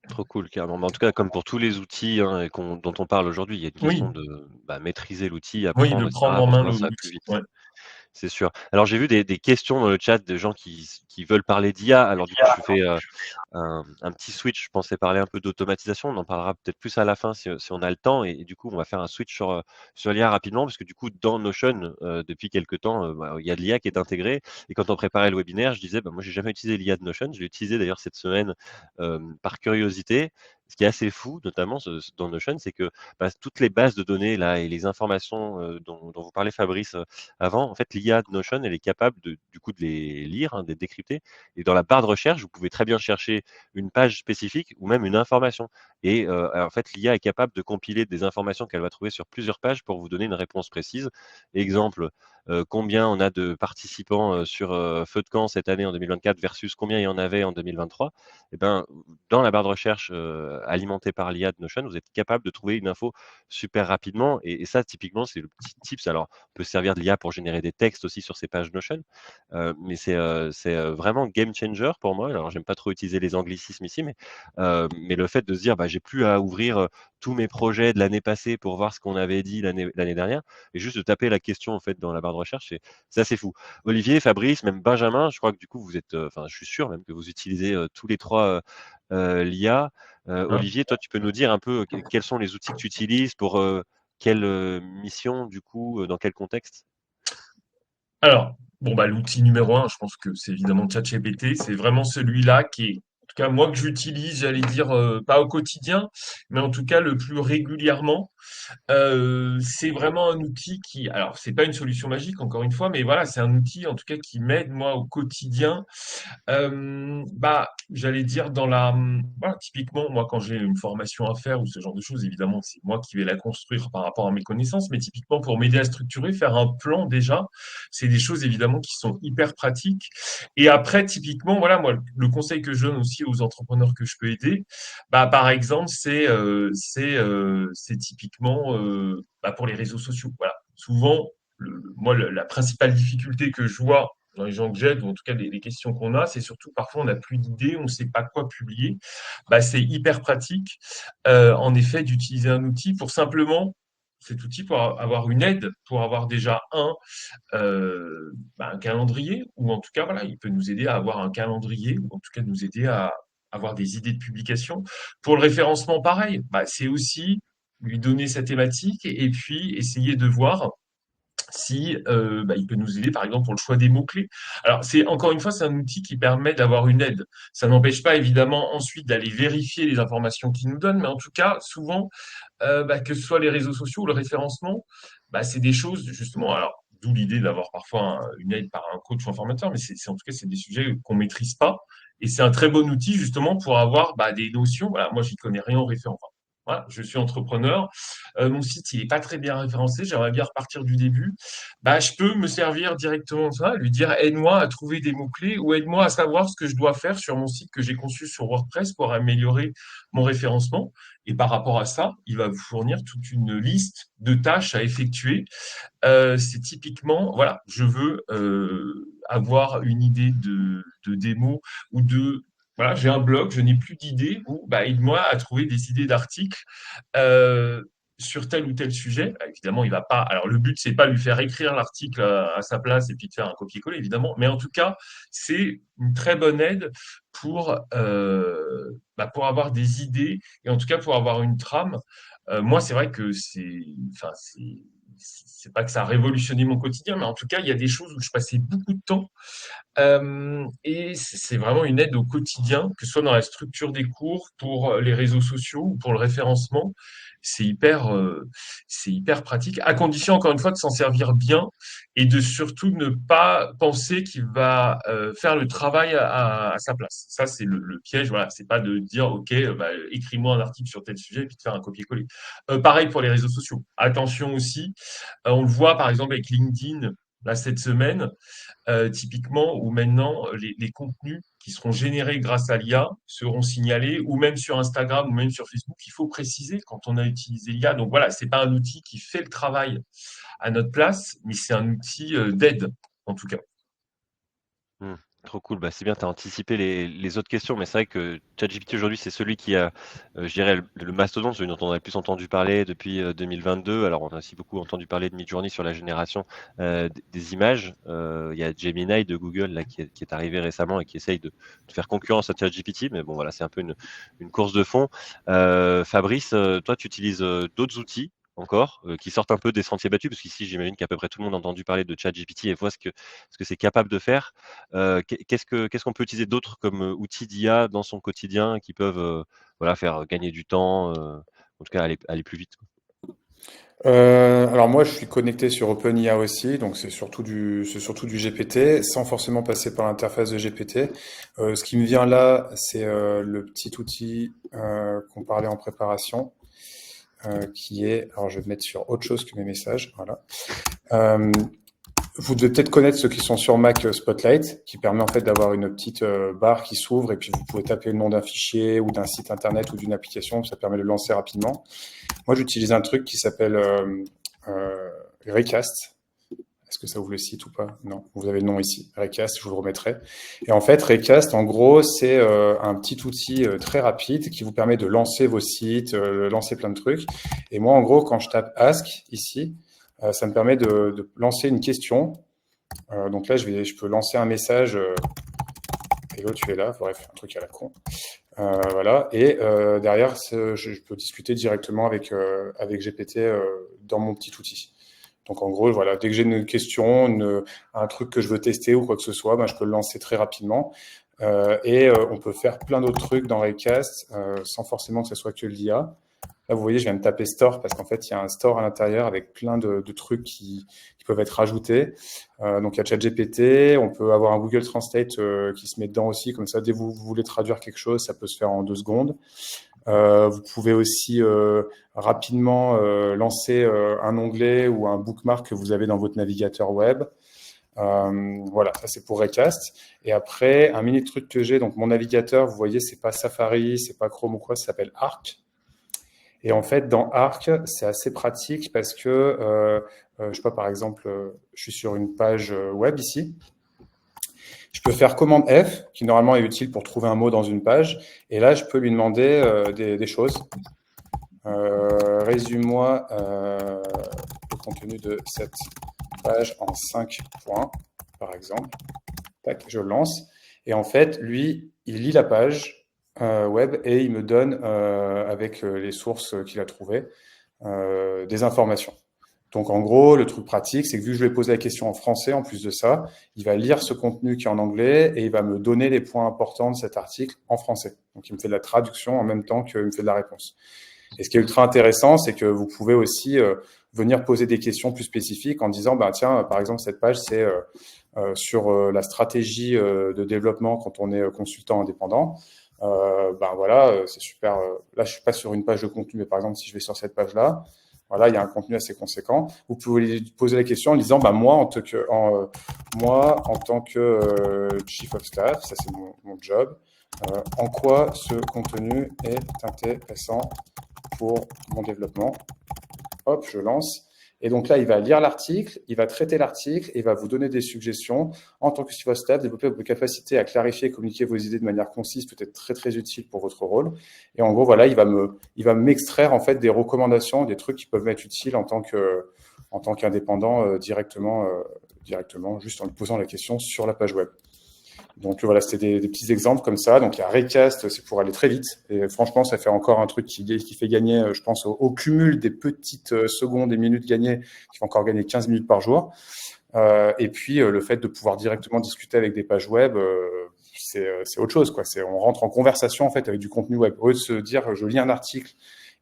Trop cool, carrément. En tout cas, comme pour tous les outils, hein, dont on parle aujourd'hui, il y a une Oui, question de maîtriser l'outil, oui, de apprendre, prendre etc., en pour main que ça va plus l'outil. vite. Ouais. C'est sûr. Alors j'ai vu des questions dans le chat de gens qui veulent parler d'IA. Alors du coup, je fais un petit switch. Je pensais parler un peu d'automatisation. On en parlera peut-être plus à la fin si on a le temps. Et du coup, on va faire un switch sur l'IA rapidement parce que du coup, dans Notion, depuis quelques temps, il y a de l'IA qui est intégrée. Et quand on préparait le webinaire, je disais, moi, j'ai jamais utilisé l'IA de Notion. Je l'ai utilisé d'ailleurs cette semaine par curiosité. Ce qui est assez fou, notamment dans Notion, c'est que toutes les bases de données là et les informations dont vous parlez, Fabrice, avant, en fait, l'IA de Notion, elle est capable du coup de les lire, de les décrypter. Et dans la barre de recherche, vous pouvez très bien chercher une page spécifique ou même une information. Et en fait, l'IA est capable de compiler des informations qu'elle va trouver sur plusieurs pages pour vous donner une réponse précise. Exemple, combien on a de participants sur Feu de camp cette année en 2024 versus combien il y en avait en 2023. Et ben, dans la barre de recherche alimentée par l'IA de Notion, vous êtes capable de trouver une info super rapidement. Et ça, typiquement, c'est le petit tips. Alors, on peut servir de l'IA pour générer des textes aussi sur ces pages Notion. Mais c'est vraiment game changer pour moi. Alors, j'aime pas trop utiliser les anglicismes ici, mais le fait de se dire, j'ai plus à ouvrir tous mes projets de l'année passée pour voir ce qu'on avait dit l'année dernière, et juste de taper la question en fait dans la barre de recherche, c'est assez fou. Olivier, Fabrice, même Benjamin, je crois que du coup vous êtes, enfin, je suis sûr même que vous utilisez tous les trois l'IA. Hein. Olivier, toi, tu peux nous dire un peu quels sont les outils que tu utilises pour quelle mission, du coup, dans quel contexte? Alors, l'outil numéro un, je pense que c'est évidemment ChatGPT. C'est vraiment celui-là qui est, en tout cas, moi que j'utilise, j'allais dire, pas au quotidien, mais en tout cas le plus régulièrement. C'est vraiment un outil qui, alors c'est pas une solution magique encore une fois, mais voilà, c'est un outil en tout cas qui m'aide moi au quotidien. J'allais dire voilà, typiquement moi quand j'ai une formation à faire ou ce genre de choses, évidemment c'est moi qui vais la construire par rapport à mes connaissances, mais typiquement pour m'aider à structurer, faire un plan déjà, c'est des choses évidemment qui sont hyper pratiques. Et après typiquement voilà moi le conseil que je donne aussi aux entrepreneurs que je peux aider, par exemple c'est typiquement pour les réseaux sociaux. Voilà, souvent moi la principale difficulté que je vois dans les gens que j'aide, ou en tout cas les questions qu'on a, c'est surtout parfois on n'a plus d'idées, on ne sait pas quoi publier. C'est hyper pratique, en effet, d'utiliser un outil pour simplement, cet outil pour avoir une aide, pour avoir déjà un calendrier, ou en tout cas, voilà, il peut nous aider à avoir un calendrier, ou en tout cas nous aider à avoir des idées de publication. Pour le référencement, pareil, c'est aussi lui donner sa thématique et puis essayer de voir si il peut nous aider par exemple pour le choix des mots-clés. Alors c'est encore une fois, c'est un outil qui permet d'avoir une aide. Ça n'empêche pas évidemment ensuite d'aller vérifier les informations qu'il nous donne, mais en tout cas, souvent, que ce soit les réseaux sociaux ou le référencement, c'est des choses justement. Alors d'où l'idée d'avoir parfois une aide par un coach ou un formateur, mais en tout cas c'est des sujets qu'on maîtrise pas. Et c'est un très bon outil justement pour avoir des notions. Voilà, moi j'y connais rien en référencement. Voilà, je suis entrepreneur. Mon site, il est pas très bien référencé. J'aimerais bien repartir du début. Bah, je peux me servir directement de ça, lui dire aide-moi à trouver des mots-clés ou aide-moi à savoir ce que je dois faire sur mon site que j'ai conçu sur WordPress pour améliorer mon référencement. Et par rapport à ça, il va vous fournir toute une liste de tâches à effectuer. C'est typiquement, voilà, je veux avoir une idée de démo ou de voilà, j'ai un blog, je n'ai plus d'idées, ou bah, aide-moi à trouver des idées d'articles euh, sur tel ou tel sujet. Bah, évidemment, il va pas. Alors, le but, c'est pas lui faire écrire l'article à sa place et puis de faire un copier-coller, évidemment. Mais en tout cas, c'est une très bonne aide pour avoir des idées et en tout cas pour avoir une trame. Moi, c'est vrai que c'est pas que ça a révolutionné mon quotidien, mais en tout cas, il y a des choses où je passais beaucoup de temps et c'est vraiment une aide au quotidien, que ce soit dans la structure des cours, pour les réseaux sociaux ou pour le référencement. C'est hyper pratique, à condition, encore une fois, de s'en servir bien et de surtout ne pas penser qu'il va faire le travail à sa place. Ça, c'est le piège. Voilà, c'est pas de dire, OK, bah, écris-moi un article sur tel sujet et puis de faire un copier-coller. Pareil pour les réseaux sociaux. Attention aussi, on le voit par exemple avec LinkedIn, là, cette semaine typiquement, où maintenant les contenus qui seront générés grâce à l'IA seront signalés, ou même sur Instagram ou même sur Facebook, il faut préciser quand on a utilisé l'IA. Donc voilà, c'est pas un outil qui fait le travail à notre place, mais c'est un outil d'aide, en tout cas. Mmh. Trop cool. Bah, c'est bien, tu as anticipé les autres questions, mais c'est vrai que ChatGPT aujourd'hui, c'est celui qui a, je dirais, le mastodonte, celui dont on a le plus entendu parler depuis 2022. Alors, on a aussi beaucoup entendu parler de Midjourney sur la génération des images. Il y a Gemini de Google là, qui est arrivé récemment et qui essaye de faire concurrence à ChatGPT, mais bon, voilà, c'est un peu une course de fond. Fabrice, toi, tu utilises d'autres outils encore, qui sortent un peu des sentiers battus, parce qu'ici, j'imagine qu'à peu près tout le monde a entendu parler de ChatGPT et voit ce que c'est capable de faire. Qu'est-ce qu'on peut utiliser d'autre comme outils d'IA dans son quotidien qui peuvent voilà, faire gagner du temps, en tout cas aller plus vite, quoi. Alors moi, je suis connecté sur OpenIA aussi, donc c'est surtout du GPT, sans forcément passer par l'interface de GPT. Ce qui me vient là, c'est le petit outil qu'on parlait en préparation, qui est, alors je vais me mettre sur autre chose que mes messages, voilà. Vous devez peut-être connaître ceux qui sont sur Mac, Spotlight, qui permet en fait d'avoir une petite barre qui s'ouvre et puis vous pouvez taper le nom d'un fichier ou d'un site internet ou d'une application, ça permet de le lancer rapidement. Moi, j'utilise un truc qui s'appelle Recast. Est-ce que ça vous le cite ou pas? Non, vous avez le nom ici, Recast, je vous le remettrai. Et en fait, Recast, en gros, c'est un petit outil très rapide qui vous permet de lancer vos sites, lancer plein de trucs. Et moi, en gros, quand je tape Ask ici, ça me permet de lancer une question. Donc là, je peux lancer un message. Hello, tu es là. Bref, un truc à la con. Voilà. Et derrière, je peux discuter directement avec GPT dans mon petit outil. Donc en gros, voilà, dès que j'ai une question, un truc que je veux tester ou quoi que ce soit, ben, je peux le lancer très rapidement. On peut faire plein d'autres trucs dans Recast sans forcément que ce soit que l'IA. Là, vous voyez, je viens de taper store parce qu'en fait, il y a un store à l'intérieur avec plein de trucs qui peuvent être rajoutés. Donc, il y a ChatGPT. On peut avoir un Google Translate qui se met dedans aussi. Comme ça, dès que vous voulez traduire quelque chose, ça peut se faire en 2 secondes. Vous pouvez aussi rapidement lancer un onglet ou un bookmark que vous avez dans votre navigateur web. Voilà, ça c'est pour Recast. Et après, un mini truc que j'ai, donc mon navigateur, vous voyez, c'est pas Safari, c'est pas Chrome ou quoi, ça s'appelle Arc. Et en fait, dans Arc, c'est assez pratique parce que, je sais pas, par exemple, je suis sur une page web ici. Je peux faire commande F, qui normalement est utile pour trouver un mot dans une page. Et là, je peux lui demander des choses. Résume-moi le contenu de cette page en 5 points, par exemple. Tac, je lance. Et en fait, lui, il lit la page web et il me donne, avec les sources qu'il a trouvées, des informations. Donc en gros, le truc pratique, c'est que vu que je lui ai posé la question en français, en plus de ça, il va lire ce contenu qui est en anglais et il va me donner les points importants de cet article en français. Donc il me fait de la traduction en même temps qu'il me fait de la réponse. Et ce qui est ultra intéressant, c'est que vous pouvez aussi venir poser des questions plus spécifiques en disant, bah, tiens, par exemple, cette page, c'est sur la stratégie de développement quand on est consultant indépendant. Ben voilà, c'est super. Là, je suis pas sur une page de contenu, mais par exemple, si je vais sur cette page-là, voilà, il y a un contenu assez conséquent. Vous pouvez lui poser la question en disant, bah moi, en tant que chief of staff, ça c'est mon job. En quoi ce contenu est intéressant pour mon développement? Hop, je lance. Et donc là, il va lire l'article, il va traiter l'article et il va vous donner des suggestions. En tant que chief of staff, développer vos capacités à clarifier et communiquer vos idées de manière concise peut être très, très utile pour votre rôle. Et en gros, voilà, il va m'extraire en fait des recommandations, des trucs qui peuvent m'être utiles en tant qu'indépendant directement, juste en lui posant la question sur la page web. Donc voilà, c'était des petits exemples comme ça. Donc il y a Raycast, c'est pour aller très vite. Et franchement, ça fait encore un truc qui fait gagner, je pense, au cumul des petites secondes et minutes gagnées, qui fait encore gagner 15 minutes par jour. Et puis le fait de pouvoir directement discuter avec des pages web, c'est autre chose, quoi. On rentre en conversation en fait avec du contenu web. Au lieu de se dire, je lis un article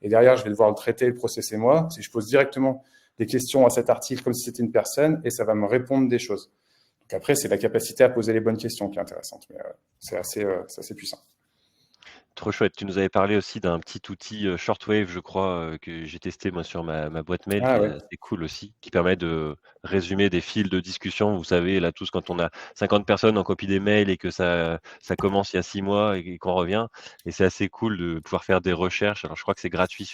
et derrière je vais devoir le traiter, le processer moi. Si je pose directement des questions à cet article comme si c'était une personne et ça va me répondre des choses. Donc après, c'est la capacité à poser les bonnes questions qui est intéressante, mais c'est assez puissant. Trop chouette. Tu nous avais parlé aussi d'un petit outil Shortwave, je crois, que j'ai testé moi sur ma boîte mail, qui Ah est ouais, assez cool aussi, qui permet de résumer des fils de discussion. Vous savez, là, tous, quand on a 50 personnes en copie des mails et que ça commence il y a 6 mois et qu'on revient. Et c'est assez cool de pouvoir faire des recherches. Alors, je crois que c'est gratuit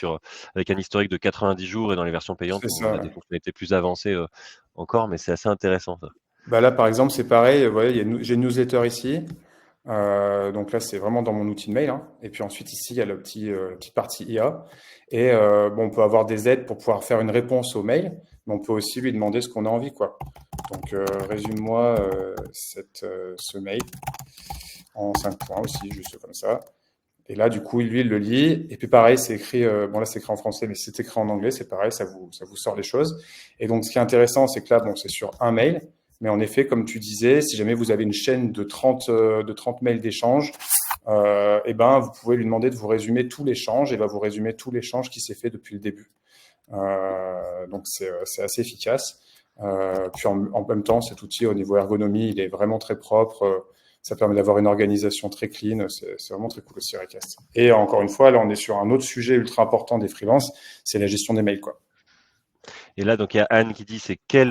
avec un historique de 90 jours et dans les versions payantes, c'est on ça. a des fonctionnalités plus avancées encore, mais c'est assez intéressant, ça. Bah là, par exemple, c'est pareil. Vous voyez, j'ai une newsletter ici. Donc là, c'est vraiment dans mon outil de mail, hein. Et puis ensuite, ici, il y a la petite partie IA. Et bon, on peut avoir des aides pour pouvoir faire une réponse au mail, mais on peut aussi lui demander ce qu'on a envie, quoi. Donc, résume-moi ce mail en 5 points aussi, juste comme ça. Et là, du coup, lui, il le lit. Et puis pareil, c'est écrit, bon là, c'est écrit en français, mais si c'est écrit en anglais, c'est pareil, ça vous sort les choses. Et donc, ce qui est intéressant, c'est que là, bon, c'est sur un mail. Mais en effet, comme tu disais, si jamais vous avez une chaîne de 30 mails d'échange, eh ben, vous pouvez lui demander de vous résumer tout l'échange et va vous résumer tout l'échange qui s'est fait depuis le début. Donc, c'est assez efficace. Puis en même temps, cet outil, au niveau ergonomie, il est vraiment très propre. Ça permet d'avoir une organisation très clean. C'est vraiment très cool aussi, Recast. Et encore une fois, là, on est sur un autre sujet ultra important des freelances, c'est la gestion des mails, quoi. Et là, donc, il y a Anne qui dit, c'est quel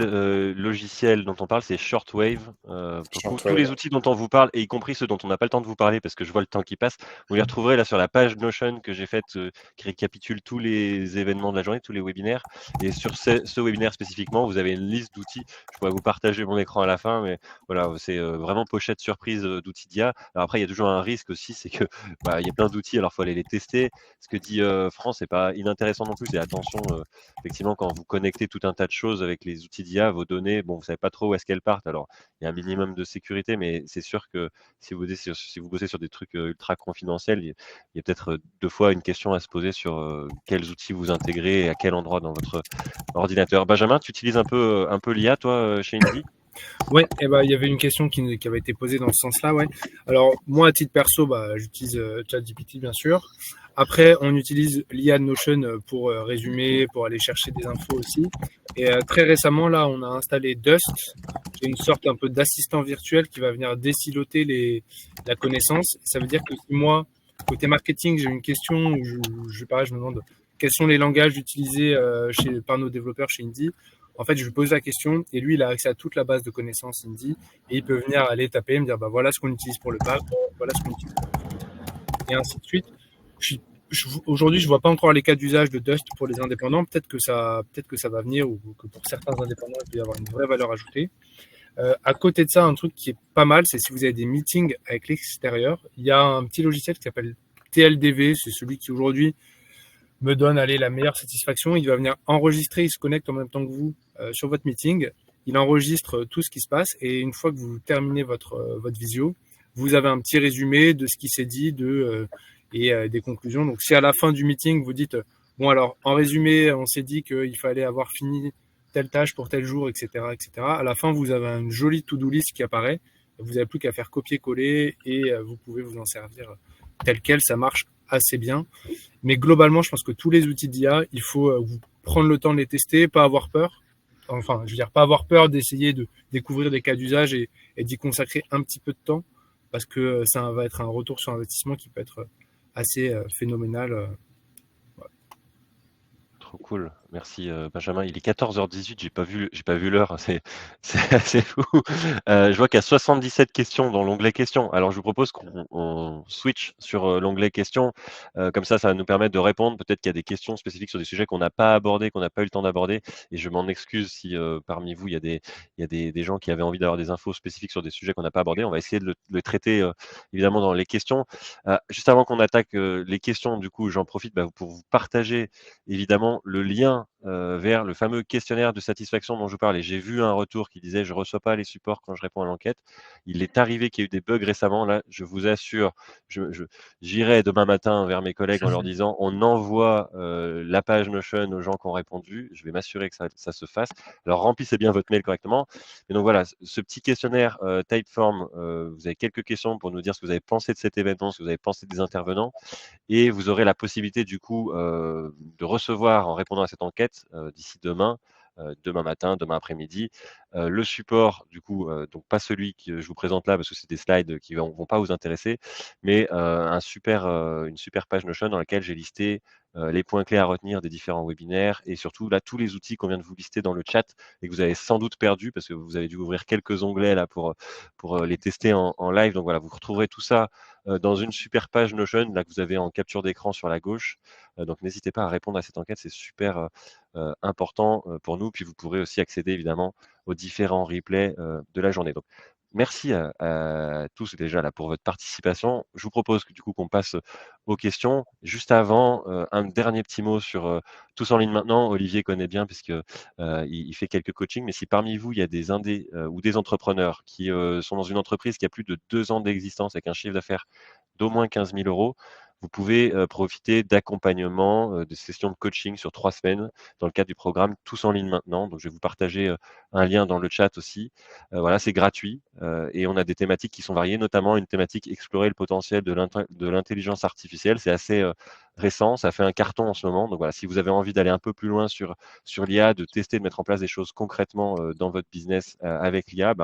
logiciel dont on parle? C'est Shortwave. Tous les outils dont on vous parle, et y compris ceux dont on n'a pas le temps de vous parler parce que je vois le temps qui passe, vous les retrouverez là sur la page Notion que j'ai faite, qui récapitule tous les événements de la journée, tous les webinaires. Et sur ce webinaire spécifiquement, vous avez une liste d'outils. Je pourrais vous partager mon écran à la fin, mais voilà, c'est vraiment pochette surprise d'outils d'IA. Alors après, il y a toujours un risque aussi, c'est que il y a plein d'outils, alors il faut aller les tester. Ce que dit France, c'est pas inintéressant non plus. C'est attention, effectivement, quand vous connectez tout un tas de choses avec les outils d'IA, vos données, bon, vous savez pas trop où est-ce qu'elles partent. Alors, il y a un minimum de sécurité, mais c'est sûr que si vous bossez sur des trucs ultra confidentiels, il y a peut-être 2 fois une question à se poser sur quels outils vous intégrez et à quel endroit dans votre ordinateur. Benjamin, tu utilises un peu l'IA, toi, chez Indy? Ouais, et il y avait une question qui avait été posée dans ce sens-là, ouais. Alors, moi, à titre perso, j'utilise ChatGPT, bien sûr. Après, on utilise l'IA de Notion pour résumer, pour aller chercher des infos aussi. Et très récemment, là, on a installé Dust, qui est une sorte un peu d'assistant virtuel qui va venir désiloter la connaissance. Ça veut dire que si moi, côté marketing, j'ai une question où je me demande quels sont les langages utilisés par nos développeurs chez Indy. En fait, je lui pose la question et lui, il a accès à toute la base de connaissances Indy et il peut venir aller taper et me dire voilà ce qu'on utilise pour le back, voilà ce qu'on utilise pour le front, et ainsi de suite. Aujourd'hui, je vois pas encore les cas d'usage de Dust pour les indépendants. Peut-être que ça va venir ou que pour certains indépendants, il peut y avoir une vraie valeur ajoutée. À côté de ça, un truc qui est pas mal, c'est si vous avez des meetings avec l'extérieur, il y a un petit logiciel qui s'appelle TLDV. C'est celui qui aujourd'hui me donne la meilleure satisfaction. Il va venir enregistrer, il se connecte en même temps que vous sur votre meeting. Il enregistre tout ce qui se passe et une fois que vous terminez votre visio, vous avez un petit résumé de ce qui s'est dit et des conclusions. Donc si à la fin du meeting, vous dites bon alors en résumé, on s'est dit qu'il fallait avoir fini telle tâche pour tel jour, etc., etc. À la fin, vous avez une jolie to-do list qui apparaît. Vous n'avez plus qu'à faire copier-coller et vous pouvez vous en servir tel quel. Ça marche assez bien. Mais globalement, je pense que tous les outils d'IA, il faut vous prendre le temps de les tester, pas avoir peur. Enfin, je veux dire, pas avoir peur d'essayer de découvrir des cas d'usage et d'y consacrer un petit peu de temps. parce que ça va être un retour sur investissement qui peut être assez phénoménal. Trop cool. Merci Benjamin. Il est 14h18, j'ai pas vu l'heure, c'est assez fou. Je vois qu'il y a 77 questions dans l'onglet questions. Alors je vous propose qu'on switch sur l'onglet questions. Comme ça va nous permettre de répondre. Peut-être qu'il y a des questions spécifiques sur des sujets qu'on n'a pas abordés, qu'on n'a pas eu le temps d'aborder. Et je m'en excuse si parmi vous, il y a des gens qui avaient envie d'avoir des infos spécifiques sur des sujets qu'on n'a pas abordés. On va essayer de le traiter évidemment dans les questions. Juste avant qu'on attaque les questions, du coup, j'en profite pour vous partager évidemment le lien vers le fameux questionnaire de satisfaction dont je vous parlais. J'ai vu un retour qui disait je ne reçois pas les supports quand je réponds à l'enquête. Il est arrivé qu'il y a eu des bugs récemment. Là, je vous assure, j'irai demain matin vers mes collègues en leur disant on envoie la page Notion aux gens qui ont répondu. Je vais m'assurer que ça se fasse. Alors remplissez bien votre mail correctement. Et donc voilà, ce petit questionnaire Typeform, vous avez quelques questions pour nous dire ce que vous avez pensé de cet événement, ce que vous avez pensé des intervenants. Et vous aurez la possibilité du coup de recevoir en répondant à cette enquête d'ici demain, demain matin, demain après-midi, le support du coup, donc pas celui que je vous présente là parce que c'est des slides qui vont pas vous intéresser, mais une super page Notion dans laquelle j'ai listé les points clés à retenir des différents webinaires et surtout là tous les outils qu'on vient de vous lister dans le chat et que vous avez sans doute perdu parce que vous avez dû ouvrir quelques onglets là pour les tester en live. Donc voilà, vous retrouverez tout ça dans une super page Notion là que vous avez en capture d'écran sur la gauche. Donc n'hésitez pas à répondre à cette enquête, c'est super important pour nous. Puis vous pourrez aussi accéder évidemment aux différents replays de la journée. Donc merci à tous déjà là pour votre participation. Je vous propose que du coup qu'on passe aux questions. Juste avant, un dernier petit mot sur Tous en ligne maintenant. Olivier connaît bien puisque il fait quelques coachings. Mais si parmi vous il y a des indés ou des entrepreneurs qui sont dans une entreprise qui a plus de 2 ans d'existence avec un chiffre d'affaires d'au moins 15 000 euros, vous pouvez profiter d'accompagnement, de sessions de coaching sur 3 semaines dans le cadre du programme Tous en ligne maintenant. Donc, je vais vous partager un lien dans le chat aussi. Voilà, c'est gratuit et on a des thématiques qui sont variées, notamment une thématique explorer le potentiel de l'intelligence artificielle. C'est assez récent, ça fait un carton en ce moment. Donc voilà, si vous avez envie d'aller un peu plus loin sur l'IA, de tester, de mettre en place des choses concrètement dans votre business avec l'IA,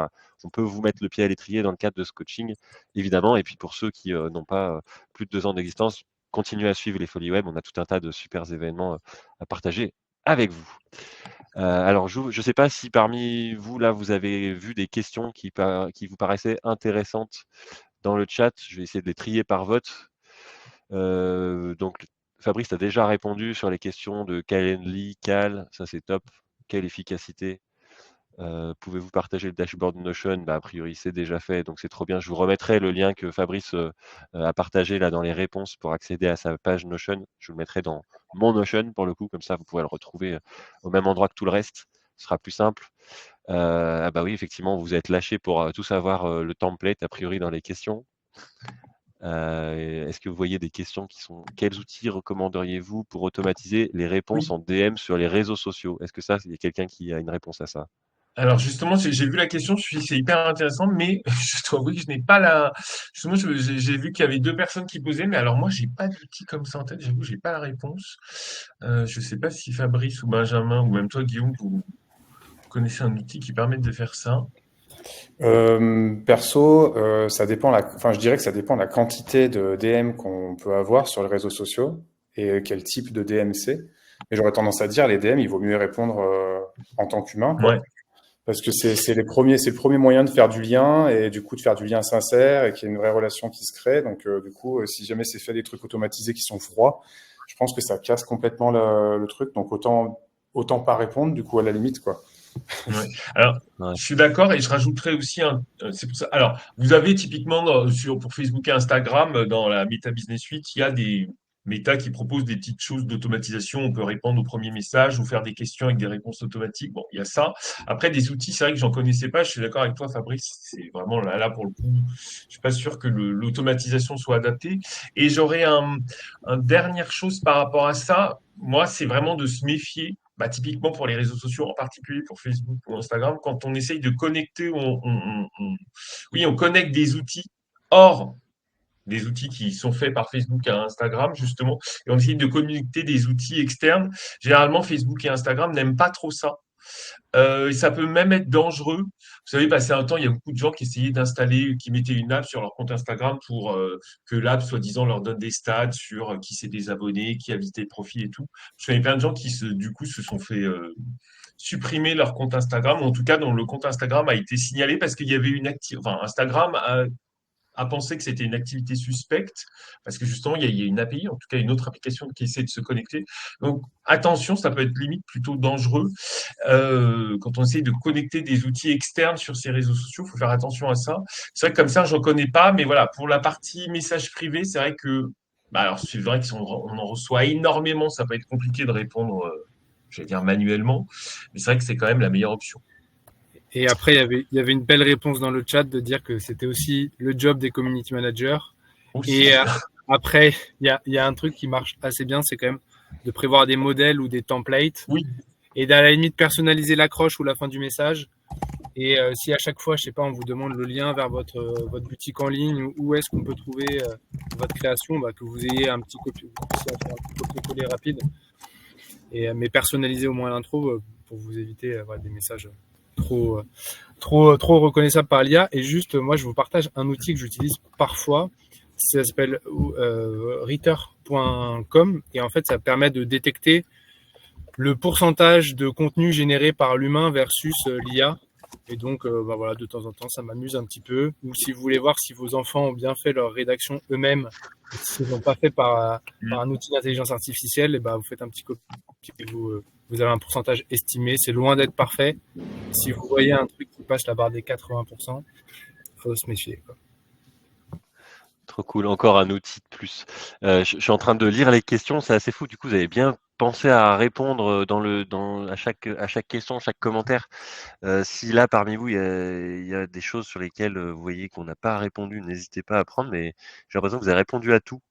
on peut vous mettre le pied à l'étrier dans le cadre de ce coaching, évidemment. Et puis pour ceux qui n'ont pas plus de 2 ans d'existence, continuez à suivre les Folies Web. On a tout un tas de super événements à partager avec vous. Alors, je ne sais pas si parmi vous, là, vous avez vu des questions qui vous paraissaient intéressantes dans le chat. Je vais essayer de les trier par vote. Donc, Fabrice a déjà répondu sur les questions de Calendly, Cal, ça c'est top. Quelle efficacité. Pouvez-vous partager le dashboard Notion? A priori, c'est déjà fait, donc c'est trop bien. Je vous remettrai le lien que Fabrice a partagé là dans les réponses pour accéder à sa page Notion. Je vous le mettrai dans mon Notion pour le coup, comme ça vous pourrez le retrouver au même endroit que tout le reste. Ce sera plus simple. Oui, effectivement, vous êtes lâché pour tout savoir le template, a priori, dans les questions. Est-ce que vous voyez des questions qui sont quels outils recommanderiez-vous pour automatiser les réponses en DM sur les réseaux sociaux? Est-ce que il y a quelqu'un qui a une réponse à ça? Alors justement, j'ai vu la question, c'est hyper intéressant, mais je dois avouer que je n'ai pas la. Justement, j'ai vu qu'il y avait deux personnes qui posaient, mais alors moi, j'ai pas d'outil comme ça en tête. J'avoue, j'ai pas la réponse. Je sais pas si Fabrice ou Benjamin ou même toi, Guillaume, vous connaissez un outil qui permet de faire ça. Perso, ça dépend enfin, je dirais que ça dépend de la quantité de DM qu'on peut avoir sur les réseaux sociaux et quel type de DM c'est. Mais j'aurais tendance à dire, les DM, il vaut mieux y répondre en tant qu'humain, quoi. Ouais. Parce que c'est c'est le premier moyen de faire du lien et du coup de faire du lien sincère et qu'il y ait une vraie relation qui se crée. Donc du coup, si jamais c'est fait des trucs automatisés qui sont froids, je pense que ça casse complètement le truc. Donc autant pas répondre, du coup, à la limite, quoi. Ouais. Alors, Ouais. je suis d'accord et je rajouterais aussi c'est pour ça. Alors, vous avez typiquement pour Facebook et Instagram, dans la Meta Business Suite, il y a des Meta qui proposent des petites choses d'automatisation. On peut répondre au premier message ou faire des questions avec des réponses automatiques. Bon, il y a ça. Après, des outils, c'est vrai que j'en connaissais pas. Je suis d'accord avec toi, Fabrice. C'est vraiment là pour le coup. Je suis pas sûr que l'automatisation soit adaptée. Et j'aurais un dernière chose par rapport à ça. Moi, c'est vraiment de se méfier typiquement pour les réseaux sociaux, en particulier pour Facebook ou Instagram, quand on essaye de connecter, on connecte des outils hors des outils qui sont faits par Facebook et Instagram, justement, et on essaye de connecter des outils externes. Généralement, Facebook et Instagram n'aiment pas trop ça. Et ça peut même être dangereux. Vous savez, passé un temps, il y a beaucoup de gens qui essayaient d'installer, qui mettaient une app sur leur compte Instagram pour que l'app, soi-disant, leur donne des stats sur qui s'est désabonné, qui a visité le profil et tout. Je connais plein de gens qui, du coup, se sont fait supprimer leur compte Instagram, ou en tout cas, dont le compte Instagram a été signalé parce qu'il y avait enfin, Instagram a pensé que c'était une activité suspecte, parce que justement, il y a une API, en tout cas une autre application qui essaie de se connecter. Donc, attention, ça peut être limite plutôt dangereux. Quand on essaie de connecter des outils externes sur ces réseaux sociaux, il faut faire attention à ça. C'est vrai que comme ça, je ne connais pas, mais voilà, pour la partie message privé, c'est vrai que, alors c'est vrai qu'on en reçoit énormément, ça peut être compliqué de répondre, je vais dire manuellement, mais c'est vrai que c'est quand même la meilleure option. Et après, il y avait une belle réponse dans le chat de dire que c'était aussi le job des community managers. Aussi. Et après, il y a un truc qui marche assez bien, c'est quand même de prévoir des modèles ou des templates. Oui. Et à la limite, personnaliser l'accroche ou la fin du message. Et si à chaque fois, je sais pas, on vous demande le lien vers votre boutique en ligne, où est-ce qu'on peut trouver votre création, que vous ayez un petit copier-coller rapide. Mais personnaliser au moins l'intro pour vous éviter des messages trop reconnaissables par l'IA. Et juste, moi, je vous partage un outil que j'utilise parfois. Ça s'appelle reader.com et en fait, ça permet de détecter le pourcentage de contenu généré par l'humain versus l'IA. Et donc, voilà, de temps en temps, ça m'amuse un petit peu. Ou si vous voulez voir si vos enfants ont bien fait leur rédaction eux-mêmes, s'ils n'ont pas fait par un outil d'intelligence artificielle, et vous faites un petit copier. Vous avez un pourcentage estimé. C'est loin d'être parfait. Si vous voyez un truc qui passe la barre des 80%, il faut se méfier, quoi. Trop cool, encore un outil de plus. Je suis en train de lire les questions, c'est assez fou. Du coup, vous avez bien pensé à répondre à chaque question, chaque commentaire. Si là, parmi vous, il y a des choses sur lesquelles vous voyez qu'on n'a pas répondu, n'hésitez pas à prendre. Mais j'ai l'impression que vous avez répondu à tout,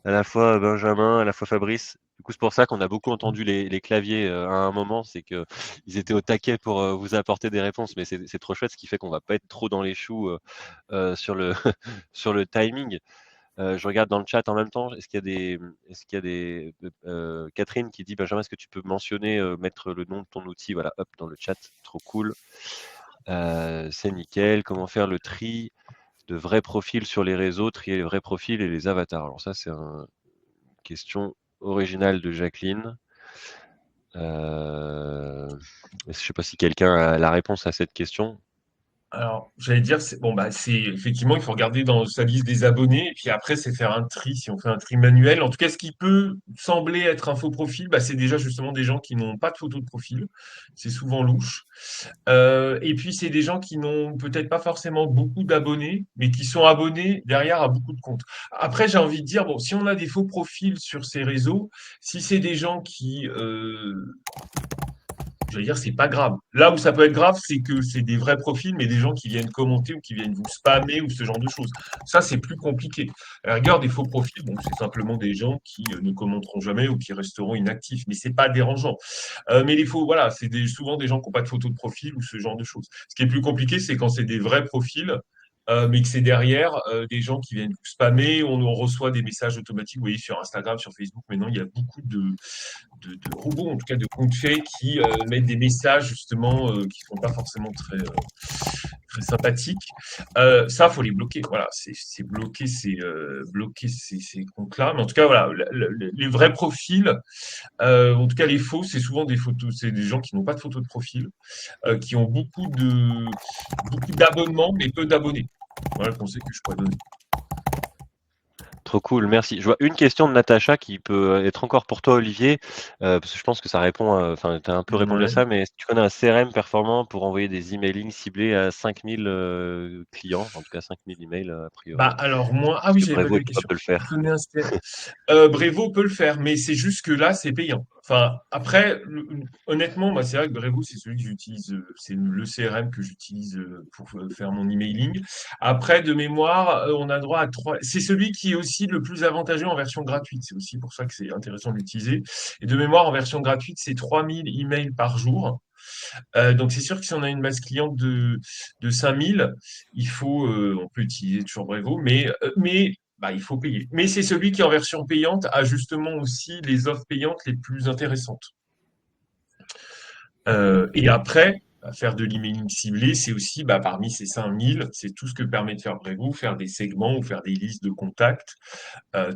à la fois Benjamin, à la fois Fabrice. Du coup, c'est pour ça qu'on a beaucoup entendu les claviers à un moment, c'est qu'ils étaient au taquet pour vous apporter des réponses, mais c'est trop chouette, ce qui fait qu'on va pas être trop dans les choux sur le sur le timing. Je regarde dans le chat en même temps. Est-ce qu'il y a des Catherine qui dit Benjamin, est-ce que tu peux mentionner, mettre le nom de ton outil, voilà, hop, dans le chat, trop cool. C'est nickel. Comment faire le tri de vrais profils sur les réseaux, trier les vrais profils et les avatars. Alors ça, c'est une question originale de Jacqueline. Je ne sais pas si quelqu'un a la réponse à cette question. Alors, j'allais dire, c'est effectivement, il faut regarder dans sa liste des abonnés, et puis après, c'est faire un tri, si on fait un tri manuel. En tout cas, ce qui peut sembler être un faux profil, c'est déjà justement des gens qui n'ont pas de photo de profil. C'est souvent louche. Et puis, c'est des gens qui n'ont peut-être pas forcément beaucoup d'abonnés, mais qui sont abonnés derrière à beaucoup de comptes. Après, j'ai envie de dire, bon, si on a des faux profils sur ces réseaux, si c'est des gens qui, je veux dire, c'est pas grave. Là où ça peut être grave, c'est que c'est des vrais profils, mais des gens qui viennent commenter ou qui viennent vous spammer ou ce genre de choses. Ça, c'est plus compliqué. À la rigueur, des faux profils, bon, c'est simplement des gens qui ne commenteront jamais ou qui resteront inactifs, mais c'est pas dérangeant. Mais les faux, voilà, c'est souvent des gens qui n'ont pas de photo de profil ou ce genre de choses. Ce qui est plus compliqué, c'est quand c'est des vrais profils. Mais que c'est derrière des gens qui viennent vous spammer, on reçoit des messages automatiques, vous voyez, sur Instagram, sur Facebook, maintenant, il y a beaucoup de robots, en tout cas de comptes faits, qui mettent des messages justement qui ne sont pas forcément très sympathiques. Ça, il faut les bloquer. Voilà, c'est bloquer ces comptes-là. Mais en tout cas, voilà, les vrais profils, en tout cas les faux, c'est souvent des photos, c'est des gens qui n'ont pas de photos de profil, qui ont beaucoup d'abonnements, mais peu d'abonnés. Voilà le conseil que je pourrais donner. Trop cool, merci. Je vois une question de Natacha qui peut être encore pour toi, Olivier, parce que je pense que ça répond, enfin, tu as un peu répondu à ça, mais est-ce que tu connais un CRM performant pour envoyer des emailing ciblés à 5000 clients, en tout cas 5000 emails a priori? Alors moi, Est-ce oui, que j'avais pas vu Brevo la est question. capable de le faire? Je connais un Brevo peut le faire, mais c'est juste que là, c'est payant. Enfin, après, honnêtement, moi, c'est vrai que Brevo, c'est celui que j'utilise, c'est le CRM que j'utilise pour faire mon emailing. Après, de mémoire, on a droit à 3. C'est celui qui est aussi le plus avantageux en version gratuite. C'est aussi pour ça que c'est intéressant de l'utiliser. Et de mémoire, en version gratuite, c'est 3000 emails par jour. Donc c'est sûr que si on a une base cliente de 5000, on peut utiliser toujours Brevo, mais il faut payer. Mais c'est celui qui en version payante a justement aussi les offres payantes les plus intéressantes. Et après, faire de l'emailing ciblé, c'est aussi, parmi ces 5000, c'est tout ce que permet de faire Brevo, faire des segments ou faire des listes de contacts.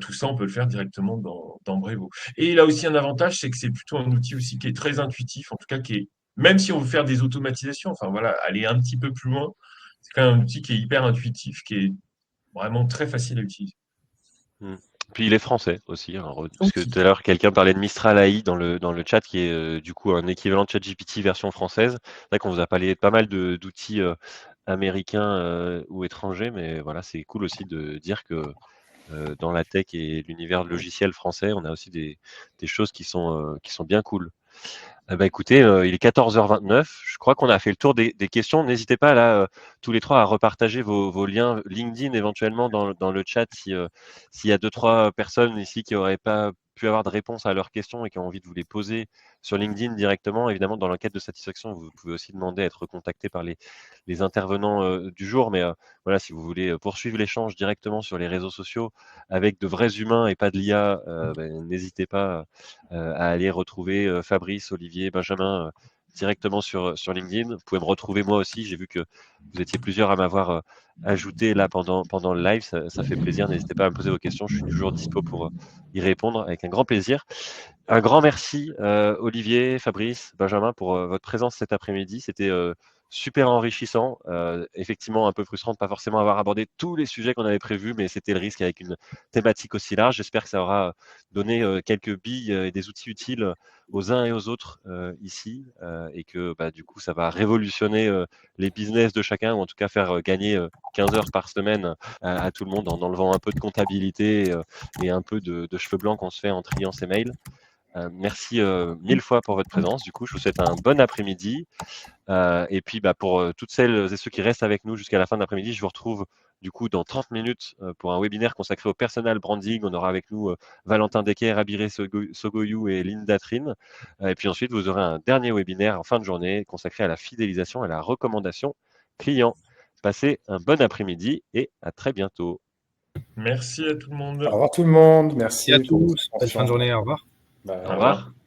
Tout ça, on peut le faire directement dans Brevo. Et il a aussi un avantage, c'est que c'est plutôt un outil aussi qui est très intuitif, en tout cas qui est, même si on veut faire des automatisations, enfin voilà, aller un petit peu plus loin, c'est quand même un outil qui est hyper intuitif, qui est vraiment très facile à utiliser. Puis il est français aussi, hein, parce que Aussi. tout à l'heure quelqu'un parlait de Mistral AI dans le chat qui est du coup un équivalent de ChatGPT version française. C'est vrai qu'on vous a parlé pas mal d'outils américains ou étrangers, mais voilà, c'est cool aussi de dire que dans la tech et l'univers logiciel français, on a aussi des choses qui sont bien cool. Écoutez, il est 14h29. Je crois qu'on a fait le tour des questions. N'hésitez pas là, tous les trois, à repartager vos liens LinkedIn éventuellement dans le chat s'il y a 2-3 personnes ici qui n'auraient pas pu avoir de réponse à leurs questions et qui ont envie de vous les poser sur LinkedIn directement. Évidemment, dans l'enquête de satisfaction, vous pouvez aussi demander à être contacté par les intervenants du jour. Mais voilà, si vous voulez poursuivre l'échange directement sur les réseaux sociaux avec de vrais humains et pas de l'IA, n'hésitez pas à aller retrouver Fabrice, Olivier, Benjamin directement sur LinkedIn. Vous pouvez me retrouver moi aussi. J'ai vu que vous étiez plusieurs à m'avoir ajouté là pendant le live. Ça fait plaisir. N'hésitez pas à me poser vos questions. Je suis toujours dispo pour y répondre avec un grand plaisir. Un grand merci, Olivier, Fabrice, Benjamin, pour votre présence cet après-midi. C'était super enrichissant. Effectivement, un peu frustrant de ne pas forcément avoir abordé tous les sujets qu'on avait prévus, mais c'était le risque avec une thématique aussi large. J'espère que ça aura donné quelques billes et des outils utiles aux uns et aux autres ici, et que du coup, ça va révolutionner les business de chacun, ou en tout cas faire gagner 15 heures par semaine à tout le monde en enlevant un peu de comptabilité et un peu de cheveux blancs qu'on se fait en triant ses mails. Merci 1000 fois pour votre présence. Du coup, je vous souhaite un bon après-midi. Et puis, pour toutes celles et ceux qui restent avec nous jusqu'à la fin de l'après-midi, je vous retrouve du coup dans 30 minutes pour un webinaire consacré au personal branding. On aura avec nous Valentin Decker, Abiré Sogoyou et Linda Trin. Et puis ensuite, vous aurez un dernier webinaire en fin de journée consacré à la fidélisation et à la recommandation client. Passez un bon après-midi et à très bientôt. Merci à tout le Au monde. revoir tout le monde. Merci à Merci pour votre tous. Belle fin de attention. journée. Au revoir. Bye. Au revoir.